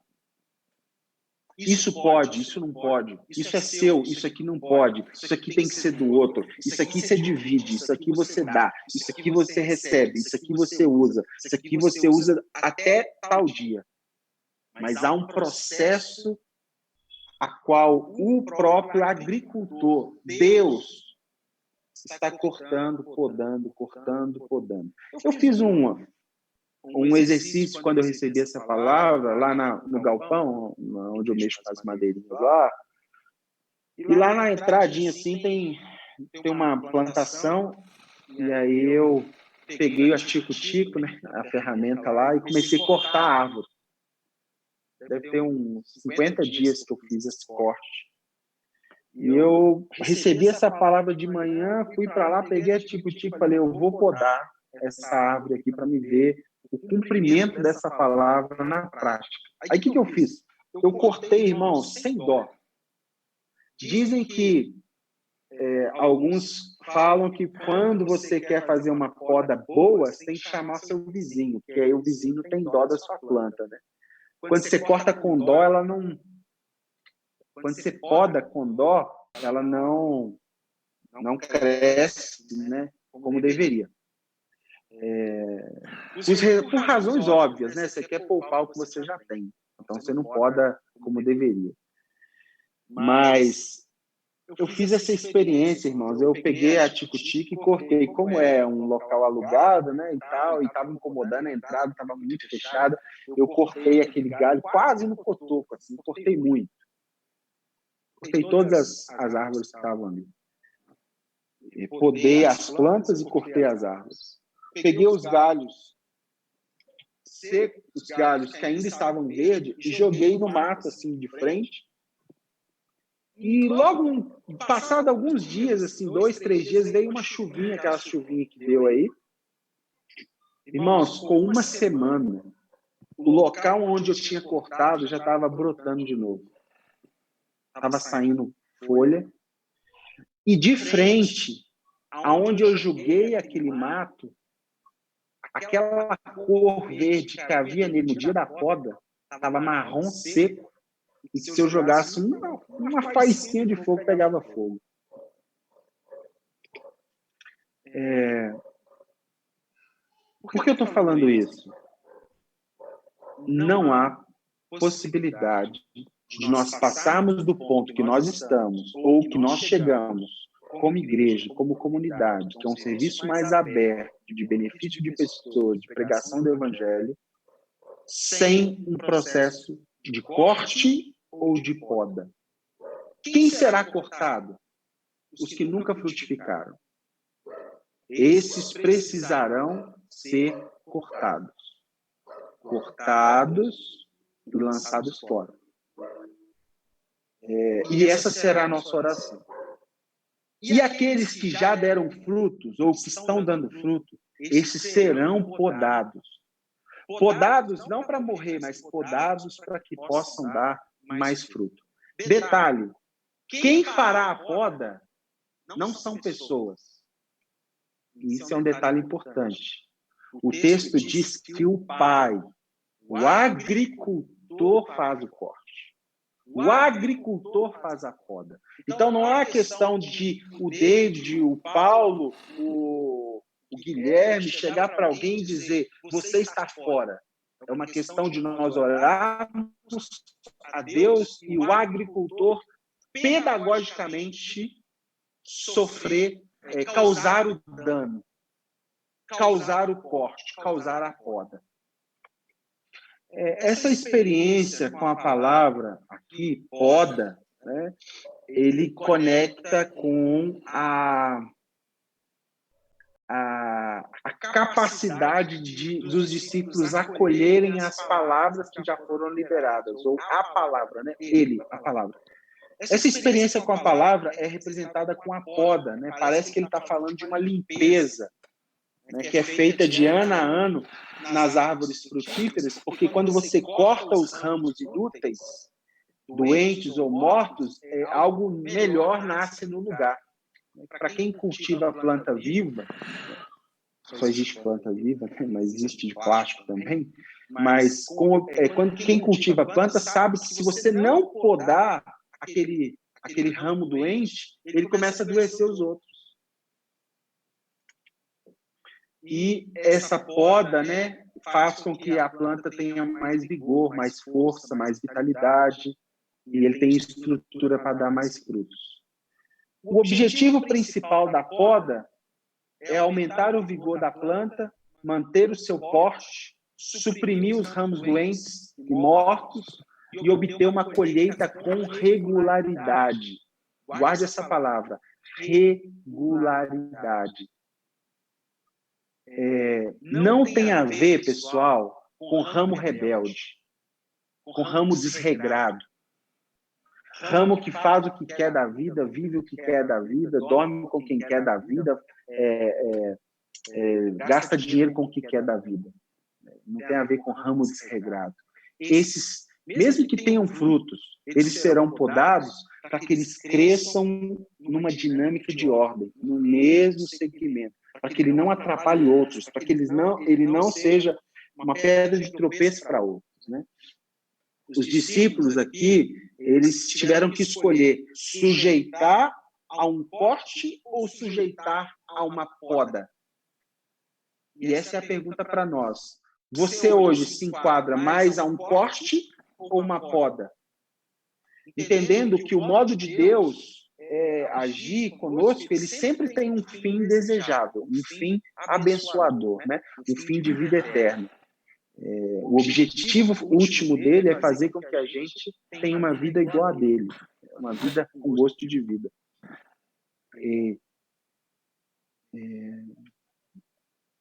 Isso pode, isso não pode, isso é seu, isso aqui não pode, isso aqui tem que ser do outro, isso aqui você divide, isso aqui você dá, isso aqui você recebe, isso aqui você usa, isso aqui você usa até tal dia. Mas há um processo a qual o próprio agricultor, Deus, está cortando, podando. Eu fiz um exercício quando eu recebi essa palavra, lá no galpão, onde eu mexo com as madeirinhas lá. E lá na entradinha, assim, tem uma plantação. E aí eu peguei a tico-tico, né, a ferramenta lá, e comecei a cortar a árvore. deve ter uns 50 dias que eu fiz esse corte. E eu recebi essa palavra de manhã, fui para lá, peguei a tico-tico e falei, eu vou podar essa árvore aqui para me ver o cumprimento dessa palavra na prática. Aí o que eu fiz? Eu cortei, irmãos, sem dó. Dizem que alguns falam que quando você quer fazer uma poda boa, você tem que chamar seu vizinho, porque aí o vizinho tem dó da sua planta, né? Quando você corta com dó, ela não... Quando você poda com dó, ela não cresce, né, como deveria. Por razões óbvias, né? Você quer poupar o que você já tem. Então, você não poda como deveria. Mas eu fiz essa experiência, irmãos. Eu peguei a tico-tico e cortei. Como é um local alugado, né, e tal, e estava incomodando a entrada, estava muito fechada, eu cortei aquele galho quase no cotoco, assim, cortei muito. Cortei todas as árvores que estavam ali. Podei as plantas e cortei as árvores. Peguei os galhos secos, os galhos que ainda estavam verdes, e joguei no mato, assim, de frente. E logo, passado alguns dias, assim, 2, 3 dias, veio uma chuvinha, aquela chuvinha que deu aí. Irmãos, com uma semana, o local onde eu tinha cortado já estava brotando de novo. Estava saindo folha. E de frente, aonde eu joguei aquele mato, aquela cor verde que havia nele no dia da poda, estava marrom seco. E se eu jogasse uma faísquinha de fogo, pegava fogo. Por que eu estou falando isso? Não há possibilidade de nós passarmos do ponto que nós estamos, ou que nós chegamos, como igreja, como comunidade, que é um serviço mais aberto, de benefício de pessoas, de pregação do evangelho, sem um processo de corte ou de poda. Quem será cortado? Os que nunca frutificaram. Esses precisarão ser cortados. Cortados e lançados fora. E essa será a nossa oração. E aqueles que já deram frutos, ou que estão dando fruto, esses serão podados. Podados não para morrer, mas podados para que possam dar mais fruto. Detalhe, quem fará a poda não são pessoas. Isso é um detalhe importante. O texto diz que o pai, o agricultor, faz o corte. O agricultor faz a poda. Então, não é a questão de o David, o Paulo, o Guilherme chegar para alguém e dizer, você está fora. É uma questão de nós orarmos a Deus e o agricultor pedagogicamente sofrer, causar o dano, causar o corte, causar a poda. Essa experiência com a palavra aqui, poda, né, ele conecta com a capacidade dos discípulos acolherem as palavras que já foram liberadas, ou a palavra, né? A palavra. Essa experiência com a palavra é representada com a poda, né? Parece que ele está falando de uma limpeza, né, que é feita de ano a ano nas árvores frutíferas, porque quando você corta os ramos inúteis, doentes ou mortos, algo melhor nasce no lugar. Para quem cultiva a planta viva, só existe planta viva, né, mas existe de plástico também, mas quando quem cultiva a planta sabe que se você não podar aquele ramo doente, ele começa a adoecer os outros. E essa poda, né, faz com que a planta tenha mais vigor, mais força, mais vitalidade, e ele tem estrutura para dar mais frutos. O objetivo principal da poda é aumentar o vigor da planta, manter o seu porte, suprimir os ramos doentes e mortos e obter uma colheita com regularidade. Guarde essa palavra, regularidade. Não tem a ver, pessoal, com ramo rebelde. com ramo desregrado. Ramo que faz o que quer da vida, vive o que quer da vida, dorme com quem quer da vida, gasta dinheiro com o que quer da vida. Não tem a ver com ramo desregrado. Esses, mesmo que tenham frutos, eles serão podados para que eles cresçam numa dinâmica de ordem, no mesmo segmento, para que ele não atrapalhe outros, para que ele não seja uma pedra de tropeço para outros, né? Os discípulos aqui, eles tiveram que escolher sujeitar a um corte ou sujeitar a uma poda. E essa é a pergunta para nós. Você hoje se enquadra mais a um corte ou uma poda? Entendendo que o modo de Deus agir conosco, ele sempre tem um fim desejado, um fim abençoador, né? Um fim de vida eterna. O objetivo último dele é fazer com que a gente tenha uma vida igual a dele, uma vida com gosto de vida.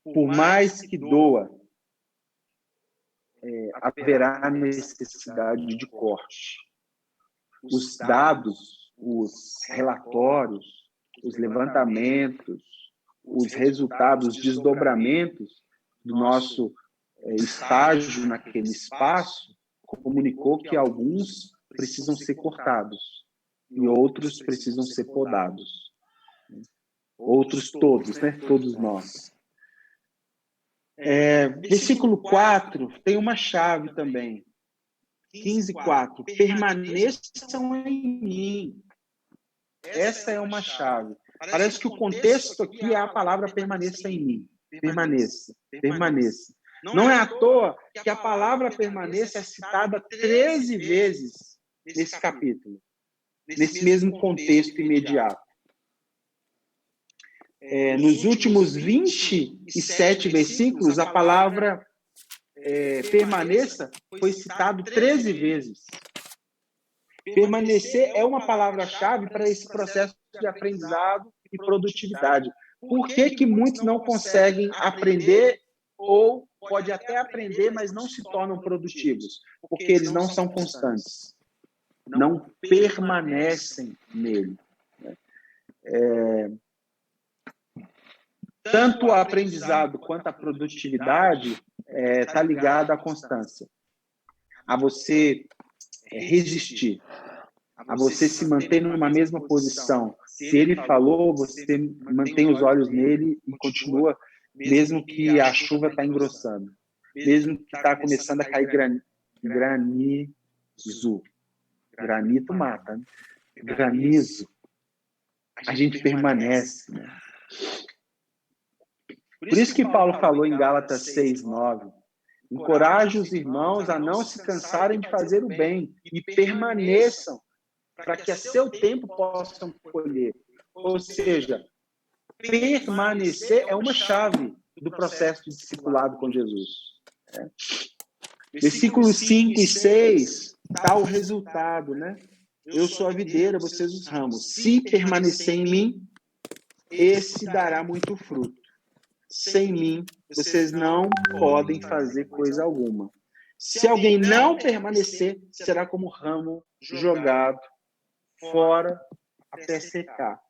Por mais que doa, haverá necessidade de corte. Os dados, os relatórios, os levantamentos, os resultados, os desdobramentos do nosso estágio naquele espaço comunicou que alguns precisam ser cortados e outros precisam ser podados. Outros todos, né? Todos nós. Versículo 4 tem uma chave também. 15:4. Permaneçam em mim. Essa é uma chave. Parece que o contexto aqui é a palavra permaneça em mim. Permaneça, permaneça. Não é à toa que a palavra permaneça é citada 13 vezes nesse capítulo, nesse mesmo contexto imediato. Nos últimos 27 versículos, a palavra permaneça foi citado 13 vezes. Permanecer é uma palavra-chave para esse processo de aprendizado e produtividade. Por que muitos não conseguem aprender ou pode até aprender, mas não se tornam produtivos? Porque eles não são constantes. Não permanecem nele. Tanto o aprendizado quanto a produtividade está ligado à constância. A você resistir. A você se manter numa mesma posição. Se ele falou, você mantém os olhos nele e continua, mesmo que a chuva está engrossando. Mesmo que está começando a cair granizo. Granito mata, né? Granizo. A gente permanece, né? Por isso que Paulo falou em Gálatas 6:9, encoraje os irmãos a não se cansarem de fazer o bem e permaneçam para que a seu tempo possam colher. Ou seja, permanecer é uma chave do processo de discipulado com Jesus. Versículos 5 e 6 dá o resultado, né? Eu sou a videira, vocês os ramos. Se permanecer em mim, esse dará muito fruto. Sem mim, vocês não podem fazer coisa alguma. Se alguém não permanecer, será como ramo jogado fora até secar.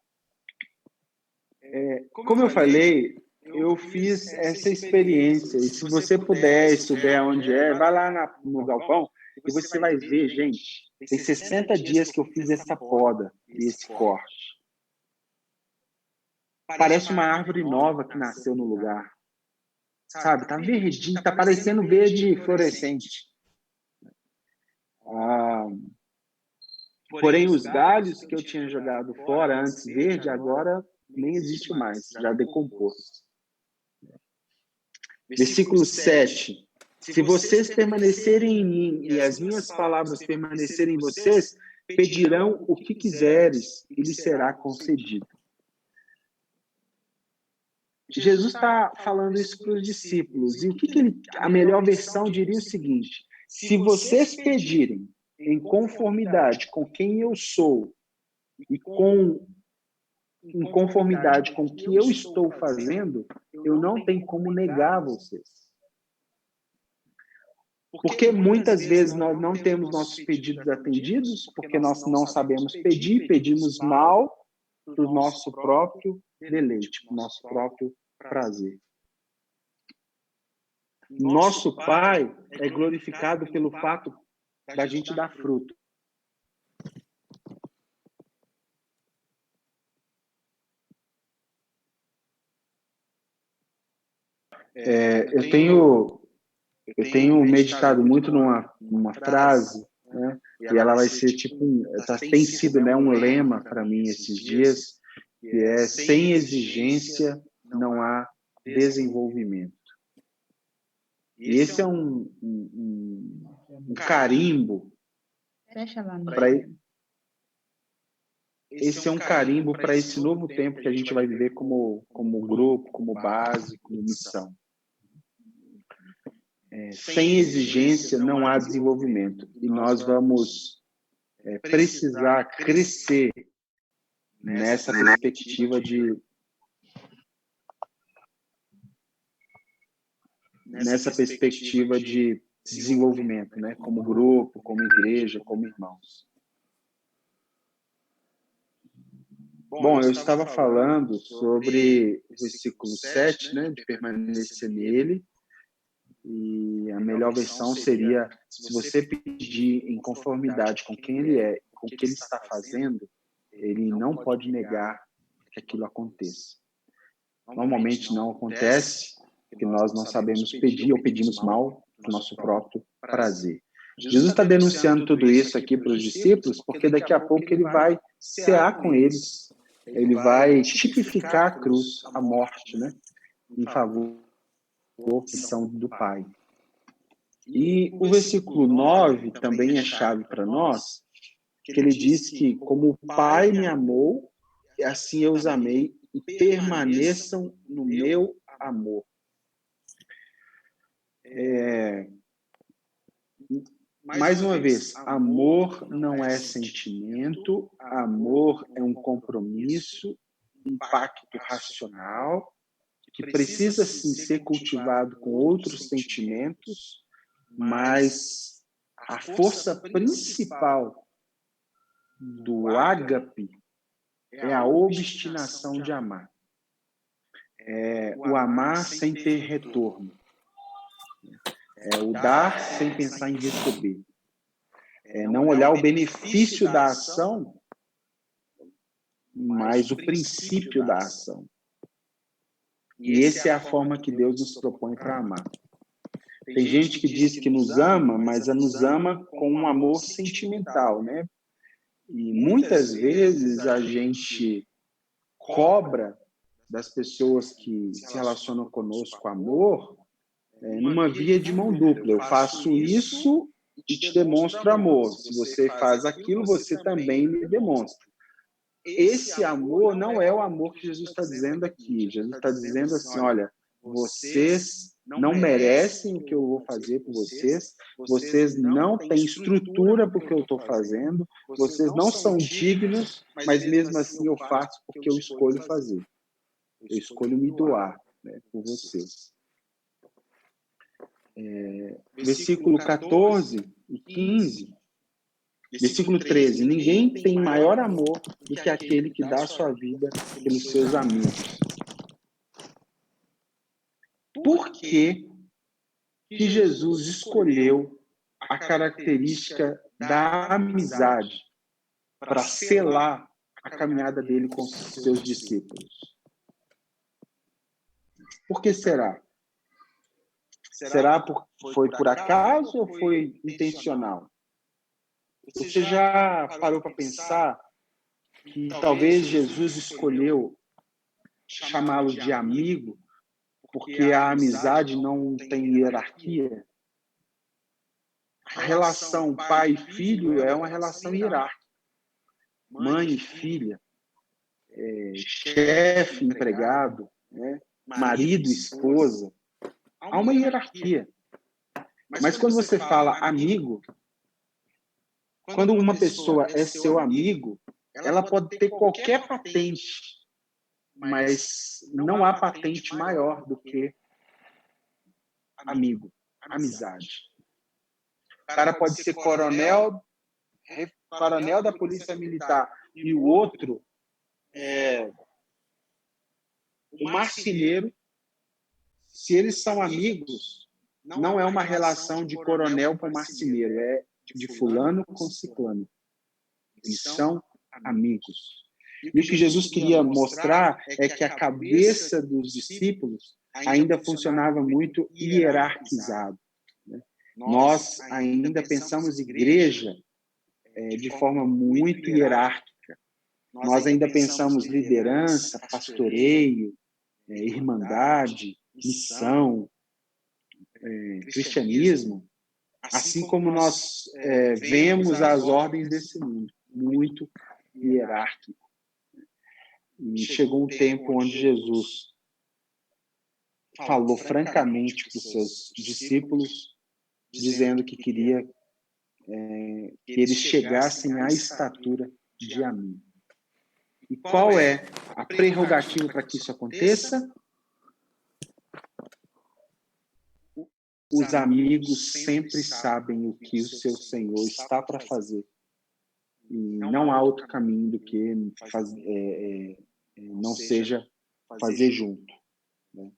Como eu falei, eu fiz essa experiência. E se você puder, souber onde vai lá no galpão e você vai ver, gente, tem 60 dias que eu fiz essa poda e esse corte. Parece uma árvore nova que nasceu no lugar. Sabe, tá verdinho, tá parecendo verde fluorescente. Porém, os galhos que eu tinha jogado fora antes verde, agora nem existe mais, já decompôs. Versículo 7. Se vocês permanecerem em mim e as minhas palavras permanecerem em vocês, pedirão o que quiseres e lhes será concedido. Jesus está falando isso para os discípulos. E o que a melhor versão diria o seguinte: se vocês pedirem em conformidade com quem eu sou e em conformidade com o que eu estou fazendo, eu não tenho como negar vocês. Porque muitas vezes nós não temos nossos pedidos atendidos, porque nós não sabemos pedir, pedimos mal para o nosso próprio deleite, para o nosso próprio prazer. Nosso Pai é glorificado pelo fato da gente dar fruto. Eu tenho meditado muito numa frase, né? E ela vai ser tem sido, né, um lema para mim esses dias, que é: sem exigência não há desenvolvimento. E esse é um carimbo para esse novo tempo que a gente vai viver como grupo, como base, como missão. Sem exigência não há desenvolvimento. E nós vamos precisar crescer nessa perspectiva de desenvolvimento, né? Como grupo, como igreja, como irmãos. Bom, eu estava falando sobre o versículo 7, né? De permanecer nele. E a melhor versão seria: se você pedir em conformidade com quem ele é, com o que ele está fazendo, ele não pode negar que aquilo aconteça. Normalmente não acontece, porque nós não sabemos pedir ou pedimos mal para o nosso próprio prazer. Jesus está denunciando tudo isso aqui para os discípulos, porque daqui a pouco ele vai cear com eles. Ele vai tipificar a cruz, a morte, né? Em favor opção do Pai. E o versículo 9 também é chave para nós, que ele diz que, como o Pai me amou, assim eu os amei, e permaneçam no meu amor. Mais uma vez, amor não é sentimento, amor é um compromisso, um pacto racional, que precisa sim ser cultivado com outros sentimentos, mas a força principal do ágape é a obstinação de amar. É o amar sem ter retorno. É o dar sem pensar em receber. É não olhar o benefício da ação, mas o princípio da ação. E essa é a forma que Deus nos propõe para amar. Tem gente que diz que nos ama, mas nos ama com um amor sentimental, né? E muitas vezes a gente cobra das pessoas que se relacionam conosco amor numa via de mão dupla. Eu faço isso e te demonstro amor. Se você faz aquilo, você também me demonstra. Esse amor não é o amor que Jesus está dizendo aqui. Jesus está dizendo assim: olha, vocês não merecem o que eu vou fazer por vocês, vocês não têm estrutura para o que eu estou fazendo, vocês não são dignos, mas mesmo assim eu faço porque eu escolho fazer. Eu escolho me doar, né, por vocês. Versículo 14 e 15. Versículo 13. Ninguém tem maior amor do que aquele que dá a sua vida pelos seus amigos. Por que Jesus escolheu a característica da amizade para selar a caminhada dele com os seus discípulos? Por que será? Será foi por acaso ou foi intencional? Você já parou para pensar que talvez Jesus escolheu chamá-lo de amigo porque a amizade não tem hierarquia? A relação pai e filho é uma relação hierárquica. Mãe e filha, chefe, empregado, né? Marido e esposa. Há uma hierarquia. Mas quando você fala amigo, quando uma pessoa é seu amigo, ela pode ter qualquer patente, mas não há patente maior do que amigo, amizade. cara pode ser coronel da Polícia Militar e o outro é o marceneiro. Se eles são amigos, não é uma relação de coronel com marceneiro, é de fulano com ciclano. Eles são amigos. E o que Jesus queria mostrar é que a cabeça dos discípulos ainda funcionava muito hierarquizado. Nós ainda pensamos igreja de forma muito hierárquica. Nós ainda pensamos liderança, pastoreio, irmandade, missão, cristianismo, assim como nós vemos as ordens desse mundo, muito hierárquico. E chegou um tempo onde Jesus falou francamente para os seus discípulos, dizendo que queria que eles chegassem à estatura de amigo. E qual é a prerrogativa para que isso aconteça? Os amigos sempre sabem o que o seu Senhor está para fazer. E não há outro caminho do que não seja fazer junto, né?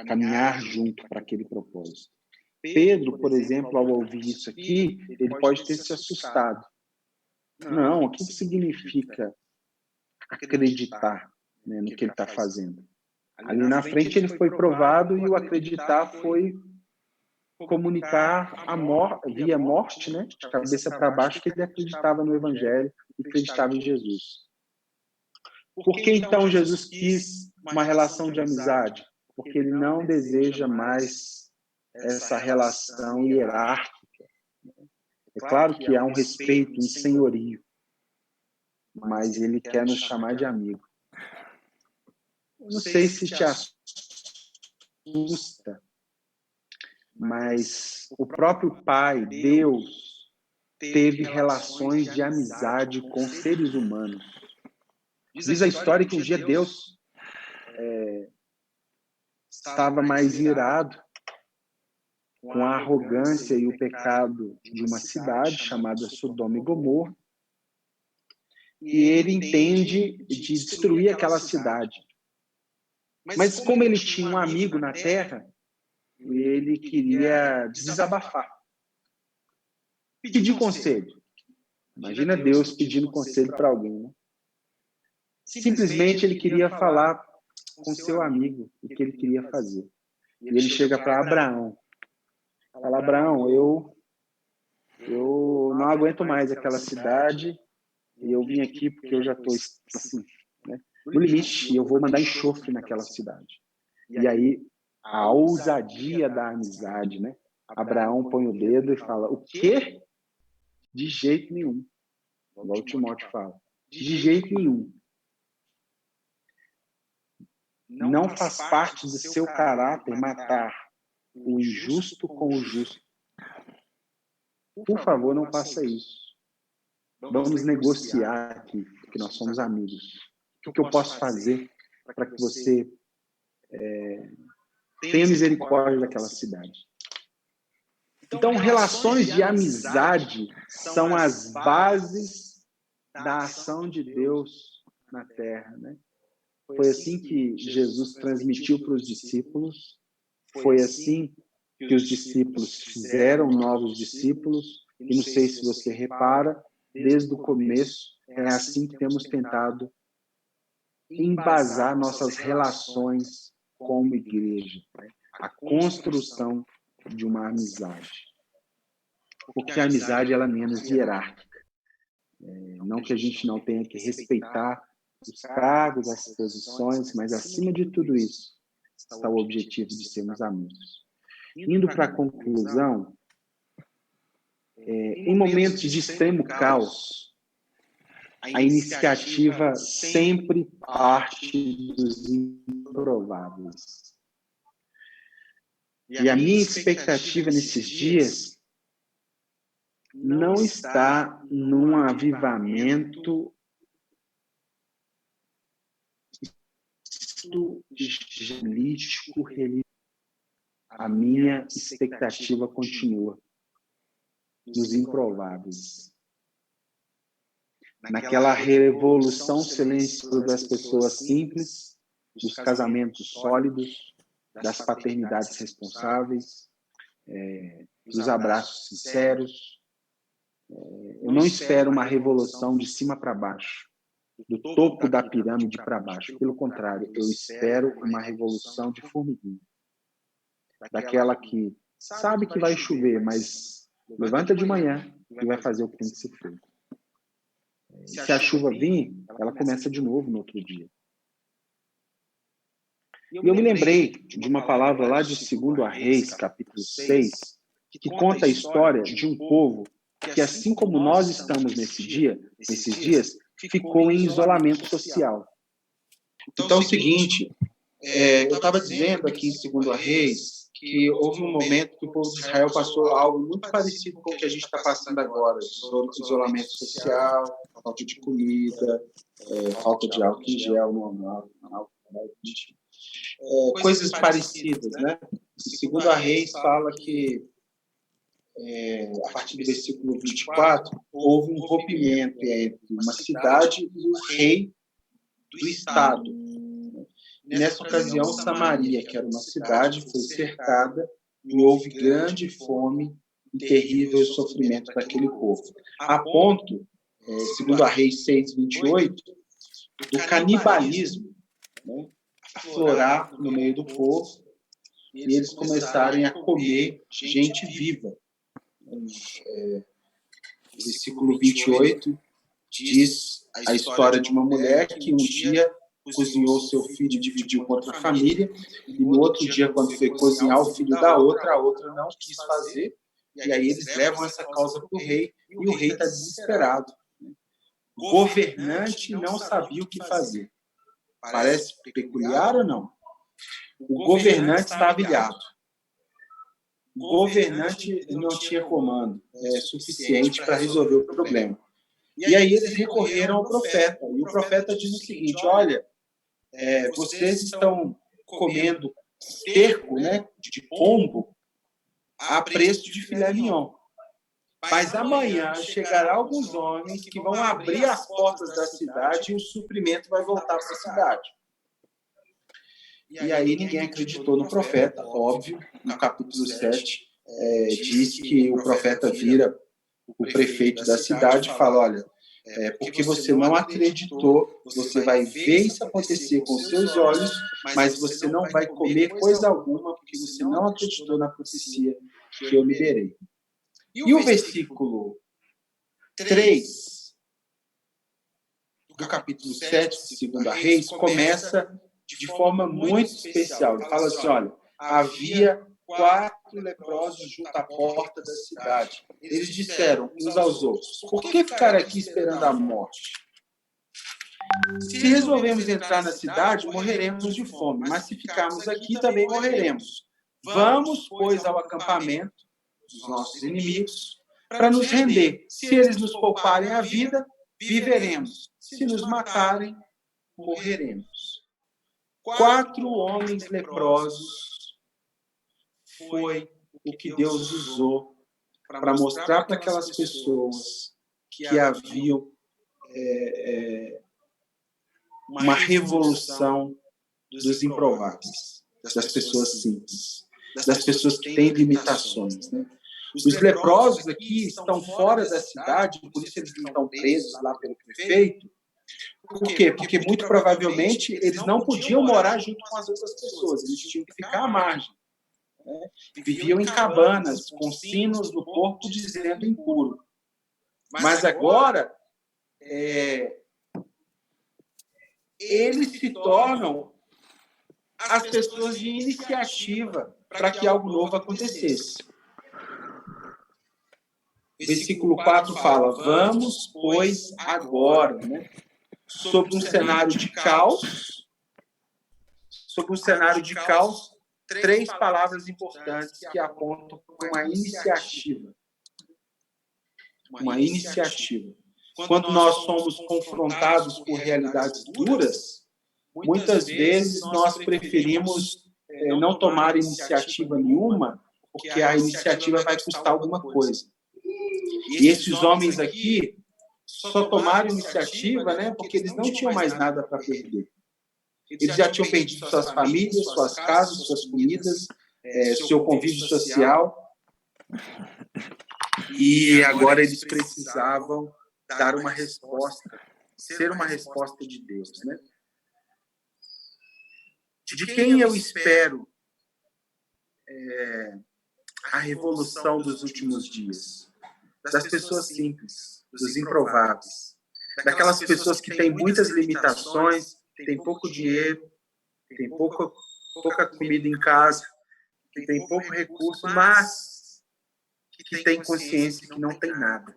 Caminhar junto para aquele propósito. Pedro, por exemplo, ao ouvir isso aqui, ele pode ter se assustado. Não, o que significa acreditar, né, no que ele está fazendo? Ali na frente ele foi provado e o acreditar foi comunicar via morte, né, de cabeça para baixo, que ele acreditava no Evangelho e acreditava em Jesus. Por que então Jesus quis uma relação de amizade? Porque ele não deseja mais essa relação hierárquica. É claro que há um respeito, um senhorio, mas ele quer nos chamar de amigo. Eu não sei se te assusta, mas o próprio Pai, Deus, teve relações de amizade com seres humanos. Diz a história que um dia Deus estava mais irado com a arrogância e o pecado de uma cidade chamada Sodoma e Gomorra, e ele entende de destruir aquela cidade. Mas como ele tinha um amigo na terra, ele queria desabafar. Pedir conselho. Imagina Deus pedindo conselho para alguém, né? Simplesmente ele queria falar com seu amigo o que ele queria fazer. E ele chega para Abraão. Fala, Abraão, eu não aguento mais aquela cidade e eu vim aqui porque eu já estou assim, né, no limite, e eu vou mandar enxofre naquela cidade. E aí, a ousadia da amizade, né? Abraão põe o dedo e fala, o quê? De jeito nenhum. Igual o Timóteo fala. De jeito nenhum. Não faz parte do seu caráter matar o injusto com o justo. Por favor, não faça isso. Vamos negociar aqui, porque nós somos amigos. O que eu posso fazer para que você tenha misericórdia daquela cidade? Então, relações de amizade são as bases da ação de Deus na Terra, né? Foi assim que Jesus transmitiu para os discípulos, foi assim que os discípulos fizeram novos discípulos, e não sei se você repara, desde o começo, é assim que temos tentado embasar nossas relações como igreja, a construção de uma amizade. Porque a amizade ela é menos hierárquica. Não que a gente não tenha que respeitar os cargos, as posições, mas acima de tudo isso está o objetivo de sermos amigos. Indo para a conclusão, em momentos de extremo caos, a iniciativa sempre parte dos improváveis. E a minha expectativa nesses dias não está num avivamento político religioso. A minha expectativa continua nos improváveis. Naquela revolução silenciosa das pessoas simples, dos casamentos sólidos, das paternidades responsáveis, dos abraços sinceros. Eu não espero uma revolução de cima para baixo, do topo da pirâmide para baixo. Pelo contrário, eu espero uma revolução de formiguinha. Daquela que sabe que vai chover, mas levanta de manhã e vai fazer o que tem que ser feito. Se a chuva vir, ela começa de novo no outro dia. E eu me lembrei de uma palavra lá de 2 Reis, capítulo 6, que conta a história de um povo que, assim como nós estamos nesses dias, ficou em isolamento social. Então é o seguinte, eu estava dizendo aqui em 2 Reis que houve um momento que o povo de Israel passou algo muito parecido com o que a gente está passando agora, isolamento social, falta de comida, falta de álcool em gel normal, coisas parecidas, né? Em 2 Reis fala que a partir do versículo 24, houve um rompimento entre uma cidade e o rei do estado. Nessa ocasião, Samaria, que era uma cidade, foi cercada e houve grande fome e terrível sofrimento para aquele povo. A ponto, segundo a Reis 6, 28, do canibalismo, né, aflorar no meio do povo e eles começarem a comer gente viva. Versículo 28 diz a história de uma mulher que um dia cozinhou seu filho e dividiu com outra família, e no outro dia, quando foi cozinhar o filho da outra, a outra não quis fazer, e aí eles levam essa causa para o rei, e o rei está desesperado. O governante não sabia o que fazer. Parece peculiar ou não? O governante estava ilhado. O governante não tinha comando suficiente para resolver o problema. E aí eles recorreram ao profeta. E o profeta diz o seguinte, olha, vocês estão comendo esterco, né, de pombo a preço de filé mignon. Mas amanhã chegará alguns homens que vão abrir as portas da cidade e o suprimento vai voltar para a cidade. E aí ninguém acreditou no profeta, óbvio. No capítulo 7, diz que o profeta vira o prefeito da cidade e fala, olha, porque você não acreditou, você vai ver isso acontecer com seus olhos, mas você não vai comer coisa alguma, porque você não acreditou na profecia que eu liberei. E o versículo 3 do capítulo 7 de 2 Reis começa de forma muito especial. Ele fala assim, olha, havia 4 leprosos junto à porta da cidade. Eles disseram uns aos outros, por que ficar aqui esperando a morte? Se resolvemos entrar na cidade, morreremos de fome, mas se ficarmos aqui, também morreremos. Vamos, pois, ao acampamento dos nossos inimigos para nos render. Se eles nos pouparem a vida, viveremos. Se nos matarem, morreremos. 4 homens leprosos foi o que Deus usou para mostrar para aquelas pessoas que haviam uma revolução dos improváveis, das pessoas simples, das pessoas que têm limitações, né? Os leprosos aqui estão fora da cidade, por isso eles não estão presos lá pelo prefeito. Por quê? Porque muito provavelmente eles não podiam morar junto com as outras pessoas, eles tinham que ficar à margem. Viviam em cabanas, com sinos no corpo dizendo impuro. Mas agora, eles se tornam as pessoas de iniciativa para que algo novo acontecesse. Versículo 4 fala, vamos, pois, agora, né? Sobre um cenário de caos, 3 palavras importantes que apontam para uma iniciativa. Uma iniciativa. Quando nós somos confrontados por realidades duras, muitas vezes nós preferimos não tomar iniciativa nenhuma, porque a iniciativa vai custar alguma coisa. E esses homens aqui só tomaram iniciativa, né, porque eles não tinham mais nada para perder. Eles já tinham perdido suas famílias, suas casas, suas comidas, seu convívio social. E agora eles precisavam dar uma resposta, ser uma resposta de Deus, né? De quem eu espero a revolução dos últimos dias? Das pessoas simples, dos improváveis, daquelas pessoas que têm muitas limitações, têm pouco dinheiro, têm pouca comida em casa, que têm pouco recurso, mas que têm consciência que não tem nada.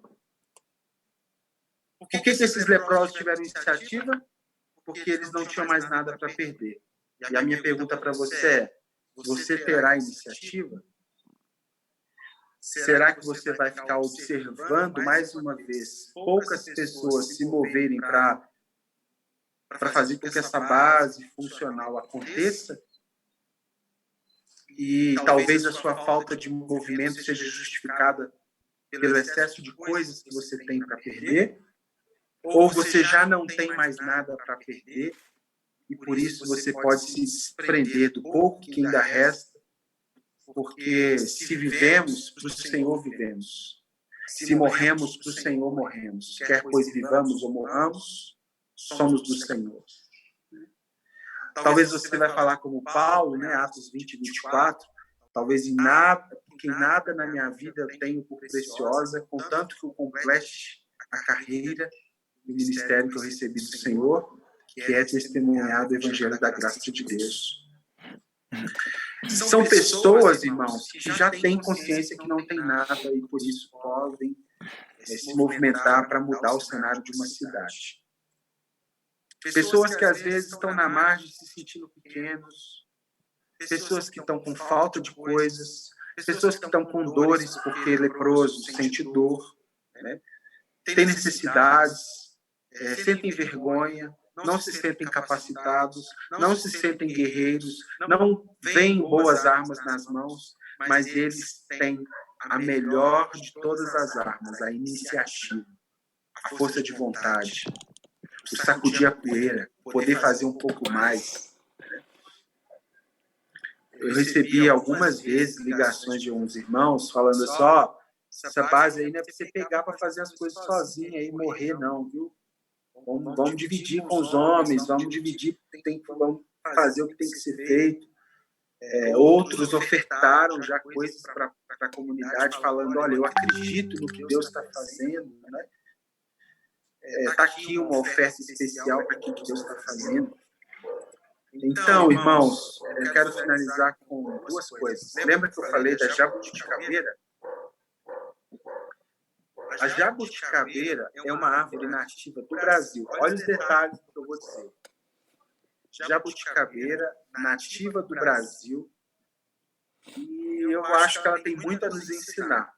Por que esses leprosos tiveram iniciativa? Porque eles não tinham mais nada para perder. E a minha pergunta para você é: você terá iniciativa? Será que você vai ficar observando, mais uma vez, poucas pessoas se moverem para fazer com que essa base funcional aconteça? E talvez a sua falta de movimento seja justificada pelo excesso de coisas que você tem para perder? Ou você já não tem mais nada para perder e por isso você pode se desprender do pouco que ainda resta? Porque se vivemos, para o Senhor vivemos. Se morremos, para o Senhor morremos. Quer pois vivamos ou morramos, somos do Senhor. Talvez você vai falar como Paulo, né, Atos 20, 24, talvez em nada na minha vida eu tenho por preciosa, contanto que eu complete a carreira e o ministério que eu recebi do Senhor, que é testemunhar do Evangelho da graça de Deus. São pessoas, irmãos, que já têm consciência que não tem nada e por isso podem se movimentar para mudar o cenário de uma cidade. Pessoas que às vezes estão na margem se sentindo pequenos, pessoas que estão com falta de coisas, pessoas que estão com dores porque leproso sente dor, né? Tem necessidades, sentem vergonha, não se sentem capacitados, não se sentem guerreiros, não veem boas armas nas mãos, mas eles têm a melhor de todas as armas, a iniciativa, a força de vontade, o sacudir a poeira, poder fazer um pouco mais. Eu recebi algumas vezes ligações de uns irmãos falando assim, essa base aí não é para você pegar para fazer as coisas sozinho e morrer não, viu? Vamos dividir com os homens, vamos fazer o que tem que ser feito. Outros ofertaram já coisas para a comunidade, falando, olha, eu acredito no que Deus está fazendo, né? Está aqui uma oferta especial para aquilo que Deus está fazendo. Então, irmãos, eu quero finalizar com duas coisas. Lembra que eu falei da jabuticabeira? A jabuticabeira é uma árvore nativa do Brasil. Olha os detalhes que eu vou dizer. Jabuticabeira nativa do Brasil. E eu acho que ela tem muito a nos ensinar.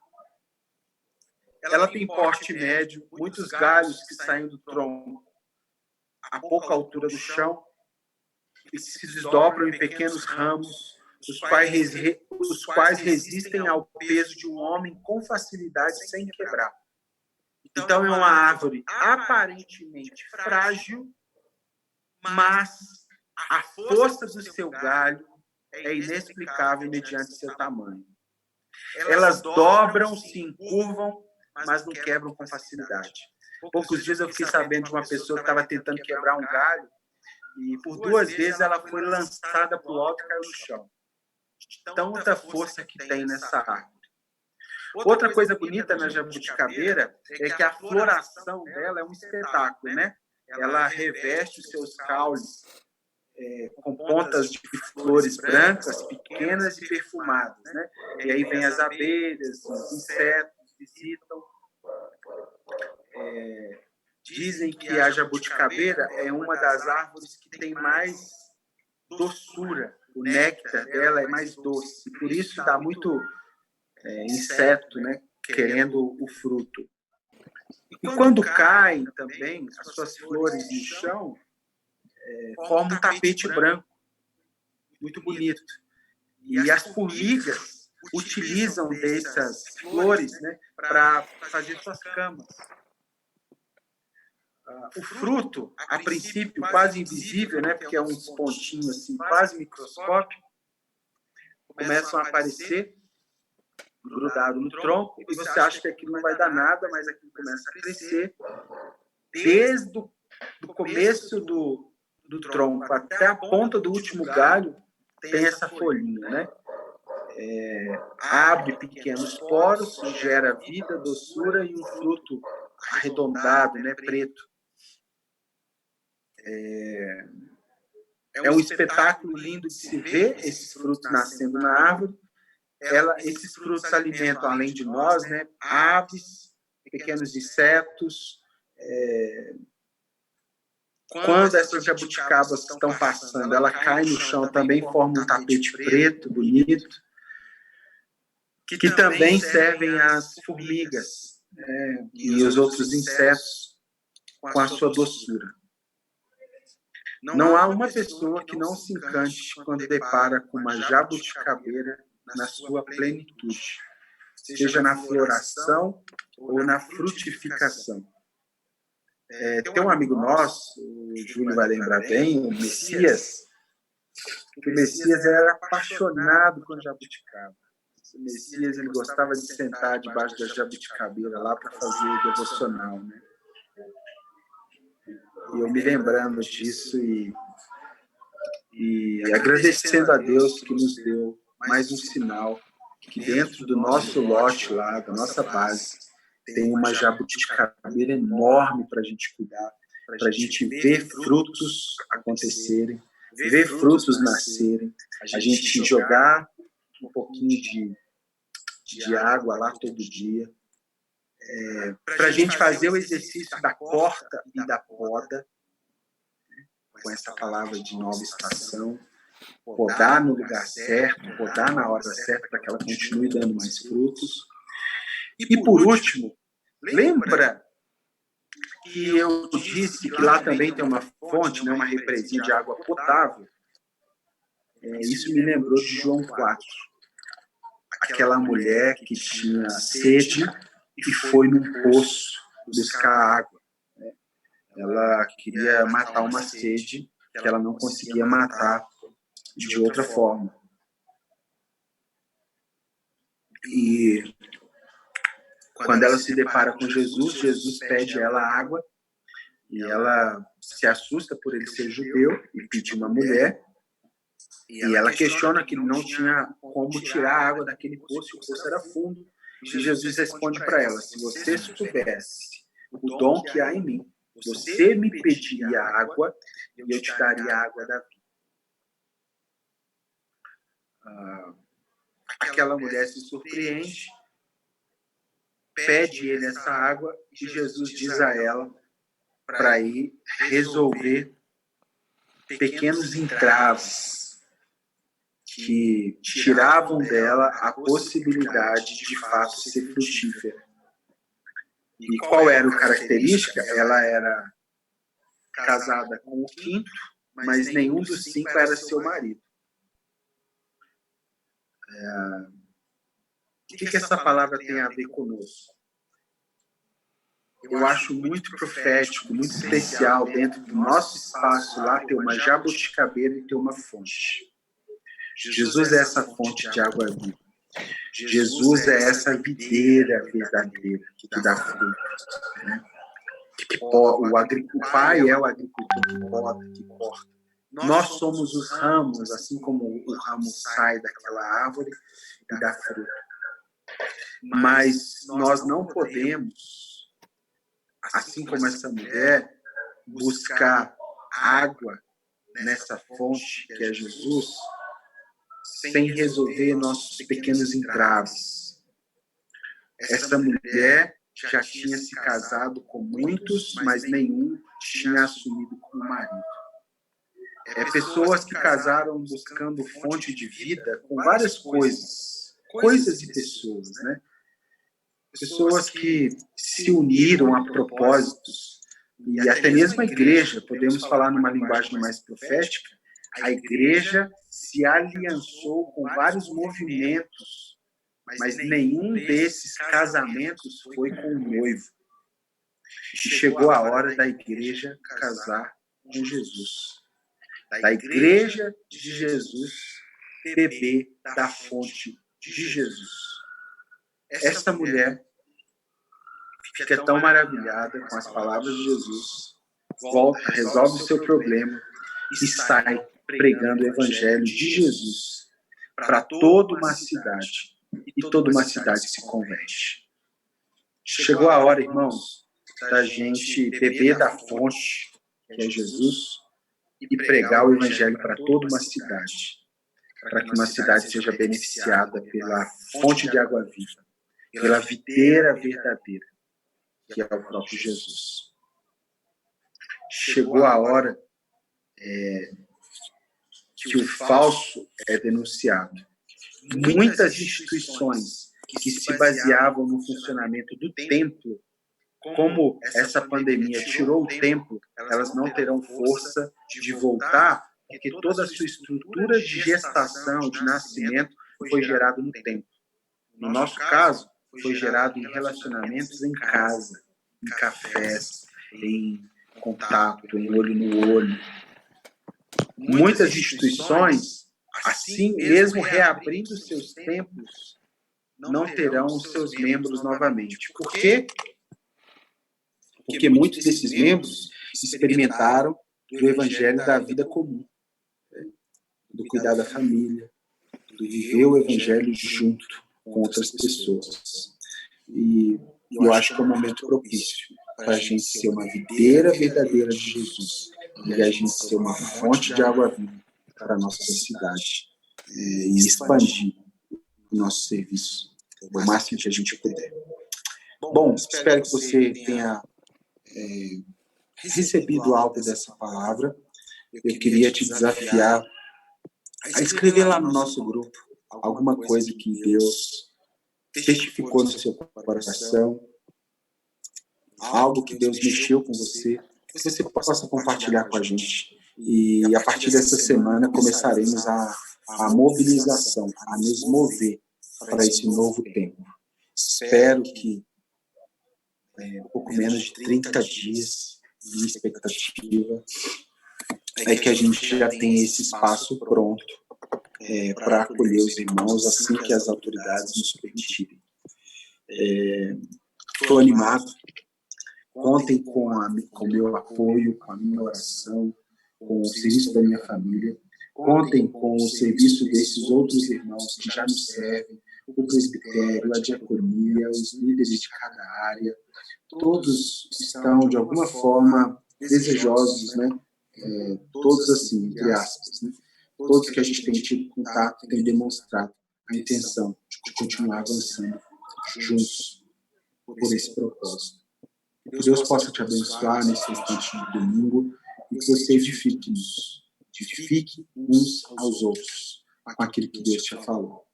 Ela tem porte médio, muitos galhos que saem do tronco a pouca altura do chão e se desdobram em pequenos ramos, os quais resistem ao peso de um homem com facilidade sem quebrar. Então, é uma árvore aparentemente frágil, mas a força do seu galho é inexplicável mediante seu tamanho. Elas dobram, se encurvam, mas não quebram com facilidade. Poucos dias eu fiquei sabendo de uma pessoa que estava tentando quebrar um galho e por 2 vezes ela foi lançada para o alto e caiu no chão. Tanta força que tem nessa árvore. Outra coisa bonita na jabuticabeira é que a floração dela é um espetáculo, né? Ela reveste os seus caules com pontas de flores brancas, pequenas e perfumadas, né? E aí vem as abelhas, os insetos visitam. Dizem que a jabuticabeira é uma das árvores que tem mais doçura. O néctar dela é mais doce. E por isso dá muito inseto, né, querendo o fruto. E quando caem também as suas flores no chão, forma um tapete branco, muito bonito. E as formigas utilizam dessas flores, né, para fazer suas camas. O fruto, a princípio quase invisível, né, porque é uns pontinhos assim, quase microscópicos, começam a aparecer grudado no tronco, e você acha que aquilo não vai dar nada, mas aquilo começa a crescer desde o começo do tronco até a ponta do último galho, tem essa folhinha, né? Abre pequenos poros, gera vida, doçura e um fruto arredondado, né, preto. É um espetáculo lindo de se ver esses frutos nascendo na árvore. Esses frutos alimentam, além de nós, né, aves, pequenos insetos. Quando essas jabuticabas estão passando, ela cai no chão, também forma um tapete preto, bonito, que também servem às formigas, né, e os outros insetos com a sua doçura. Não há uma pessoa que não se encante quando depara com uma jabuticabeira na sua plenitude, seja na floração ou na frutificação. Tem um amigo nosso, o Júlio vai lembrar bem, o Messias, que o Messias era apaixonado com jabuticaba. O Messias, ele gostava de sentar debaixo da jabuticabeira lá para fazer o devocional, né? E eu me lembrando disso e agradecendo a Deus que nos deu mais um sinal que dentro do nosso lote lá, da nossa base, tem uma jabuticabeira enorme para a gente cuidar, para a gente ver frutos acontecerem, ver frutos nascerem, a gente jogar um pouquinho de água lá todo dia, para a gente fazer o exercício da corta e da poda, com essa palavra de nova estação, podar no lugar certo, podar na hora certa para que ela continue dando mais frutos. E por último, lembra que eu disse que lá também tem uma fonte, né, uma represinha de água potável? Isso me lembrou de João 4. Aquela mulher que tinha sede e foi num poço buscar água. Ela queria matar uma sede que ela não conseguia matar de outra forma. E quando ela se depara com Jesus, Jesus pede a ela água e ela se assusta por ele ser judeu e pedir uma mulher. E ela questiona que não tinha como tirar a água daquele poço, o poço era fundo. E Jesus responde para ela: se você soubesse o dom que há em mim, você me pediria água e eu te daria a água da vida. Aquela mulher se surpreende, pede ele essa água e Jesus diz a ela para ir resolver pequenos entraves que tiravam dela a possibilidade de fato ser frutífera. E qual era a característica? Ela era casada com o quinto, mas nenhum dos 5 era seu marido. O que essa palavra tem a ver conosco? Eu acho muito profético, muito especial dentro do nosso espaço lá ter uma jabuticabeira e ter uma fonte. Jesus é essa fonte de água viva. Jesus é essa videira verdadeira que dá fruto. Né? O Pai é o agricultor que poda, que corta. Nós somos os ramos, assim como o ramo sai daquela árvore e dá fruto. Mas nós não podemos, assim como essa mulher, buscar água nessa fonte que é Jesus, sem resolver nossos pequenos entraves. Essa mulher já tinha se casado com muitos, mas nenhum tinha assumido como marido. Pessoas que casaram buscando fonte de vida com várias coisas e pessoas, né? Pessoas que se uniram a propósitos, e até mesmo a igreja, podemos falar numa linguagem mais profética, a igreja se aliançou com vários movimentos mas nenhum desses casamentos foi com o noivo. E chegou a hora da igreja casar com Jesus. Da igreja de Jesus beber da fonte de Jesus. Esta mulher fica tão maravilhada com as palavras de Jesus, volta, resolve o seu problema e sai pregando o evangelho de Jesus para toda uma cidade. E toda uma cidade se converte. Chegou a hora, irmãos, da gente beber da fonte, que é Jesus, e pregar o evangelho para toda uma cidade, para que uma cidade seja beneficiada pela fonte de água viva, pela videira verdadeira, que é o próprio Jesus. Chegou a hora que o falso é denunciado. Muitas instituições que se baseavam no funcionamento do templo, como essa pandemia tirou o templo, elas não terão força de voltar, porque toda a sua estrutura de gestação, de nascimento, foi gerado no templo. No nosso caso, foi gerado em relacionamentos em casa, em cafés, em contato, em olho no olho. Muitas instituições, assim mesmo reabrindo seus templos, não terão os seus membros novamente. Por quê? Porque muitos desses membros experimentaram do evangelho da vida comum, do cuidar da família, do viver o evangelho junto com outras pessoas. E eu acho que é um momento propício para a gente ser uma videira verdadeira de Jesus e a gente ser uma fonte de água viva para a nossa cidade e expandir o nosso serviço o máximo que a gente puder. Bom, espero que você tenha recebido algo dessa palavra. Eu queria te desafiar a escrever lá no nosso grupo alguma coisa que Deus testificou no seu coração, algo que Deus mexeu com você, que você possa compartilhar com a gente. E a partir dessa semana começaremos a mobilização, a nos mover para esse novo tempo. Espero que pouco menos de 30 dias de expectativa é que a gente já tenha esse espaço pronto para acolher os irmãos assim que as autoridades nos permitirem. Estou animado. Contem com o meu apoio, com a minha oração, com o serviço da minha família. Contem com o serviço desses outros irmãos que já nos servem, o presbitério, a diaconia, os líderes de cada área. Todos estão, de alguma forma, desejosos, né? Todos assim, entre aspas, né? Todos que a gente tem tido contato têm demonstrado a intenção de continuar avançando juntos por esse propósito. Que Deus possa te abençoar nesse instante de domingo e que você edifique uns aos outros com aquilo que Deus te falou.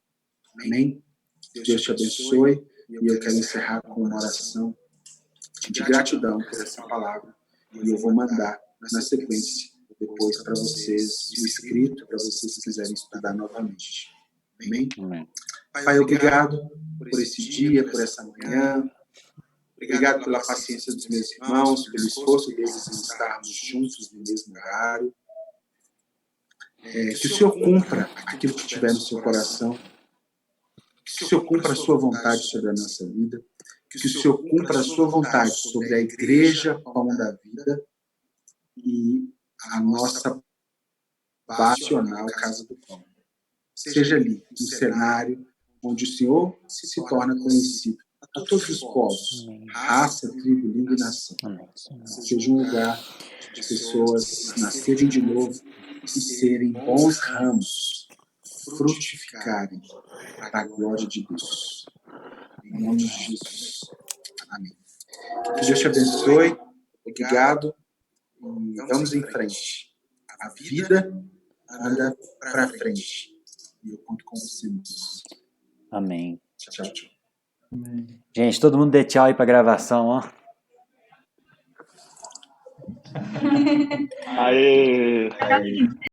Amém? Deus te abençoe e eu quero encerrar com uma oração de gratidão por essa palavra e eu vou mandar na sequência depois para vocês o escrito para vocês quiserem estudar novamente. Amém? Amém. Pai, obrigado por esse dia, por essa manhã. Obrigado pela paciência dos meus irmãos, pelo esforço deles em estarmos juntos no mesmo horário. Que o Senhor cumpra aquilo que tiver no seu coração. Que o Senhor cumpra a sua vontade sobre a nossa vida. Que o Senhor cumpra a sua vontade sobre a Igreja Pão da Vida e a nossa nacional Casa do Pão. Seja ali um cenário onde o Senhor se torna conhecido a todos os povos, raça, tribo, língua e nação. Seja um lugar de pessoas nascerem de novo e serem bons ramos, frutificarem para a glória de Deus. Em nome de Jesus. Amém. Que Deus te abençoe. Obrigado. E vamos em frente. A vida anda para frente. E eu conto com você, Deus. Amém. Tchau, tchau. Gente, todo mundo dê tchau aí pra gravação, ó. Aê!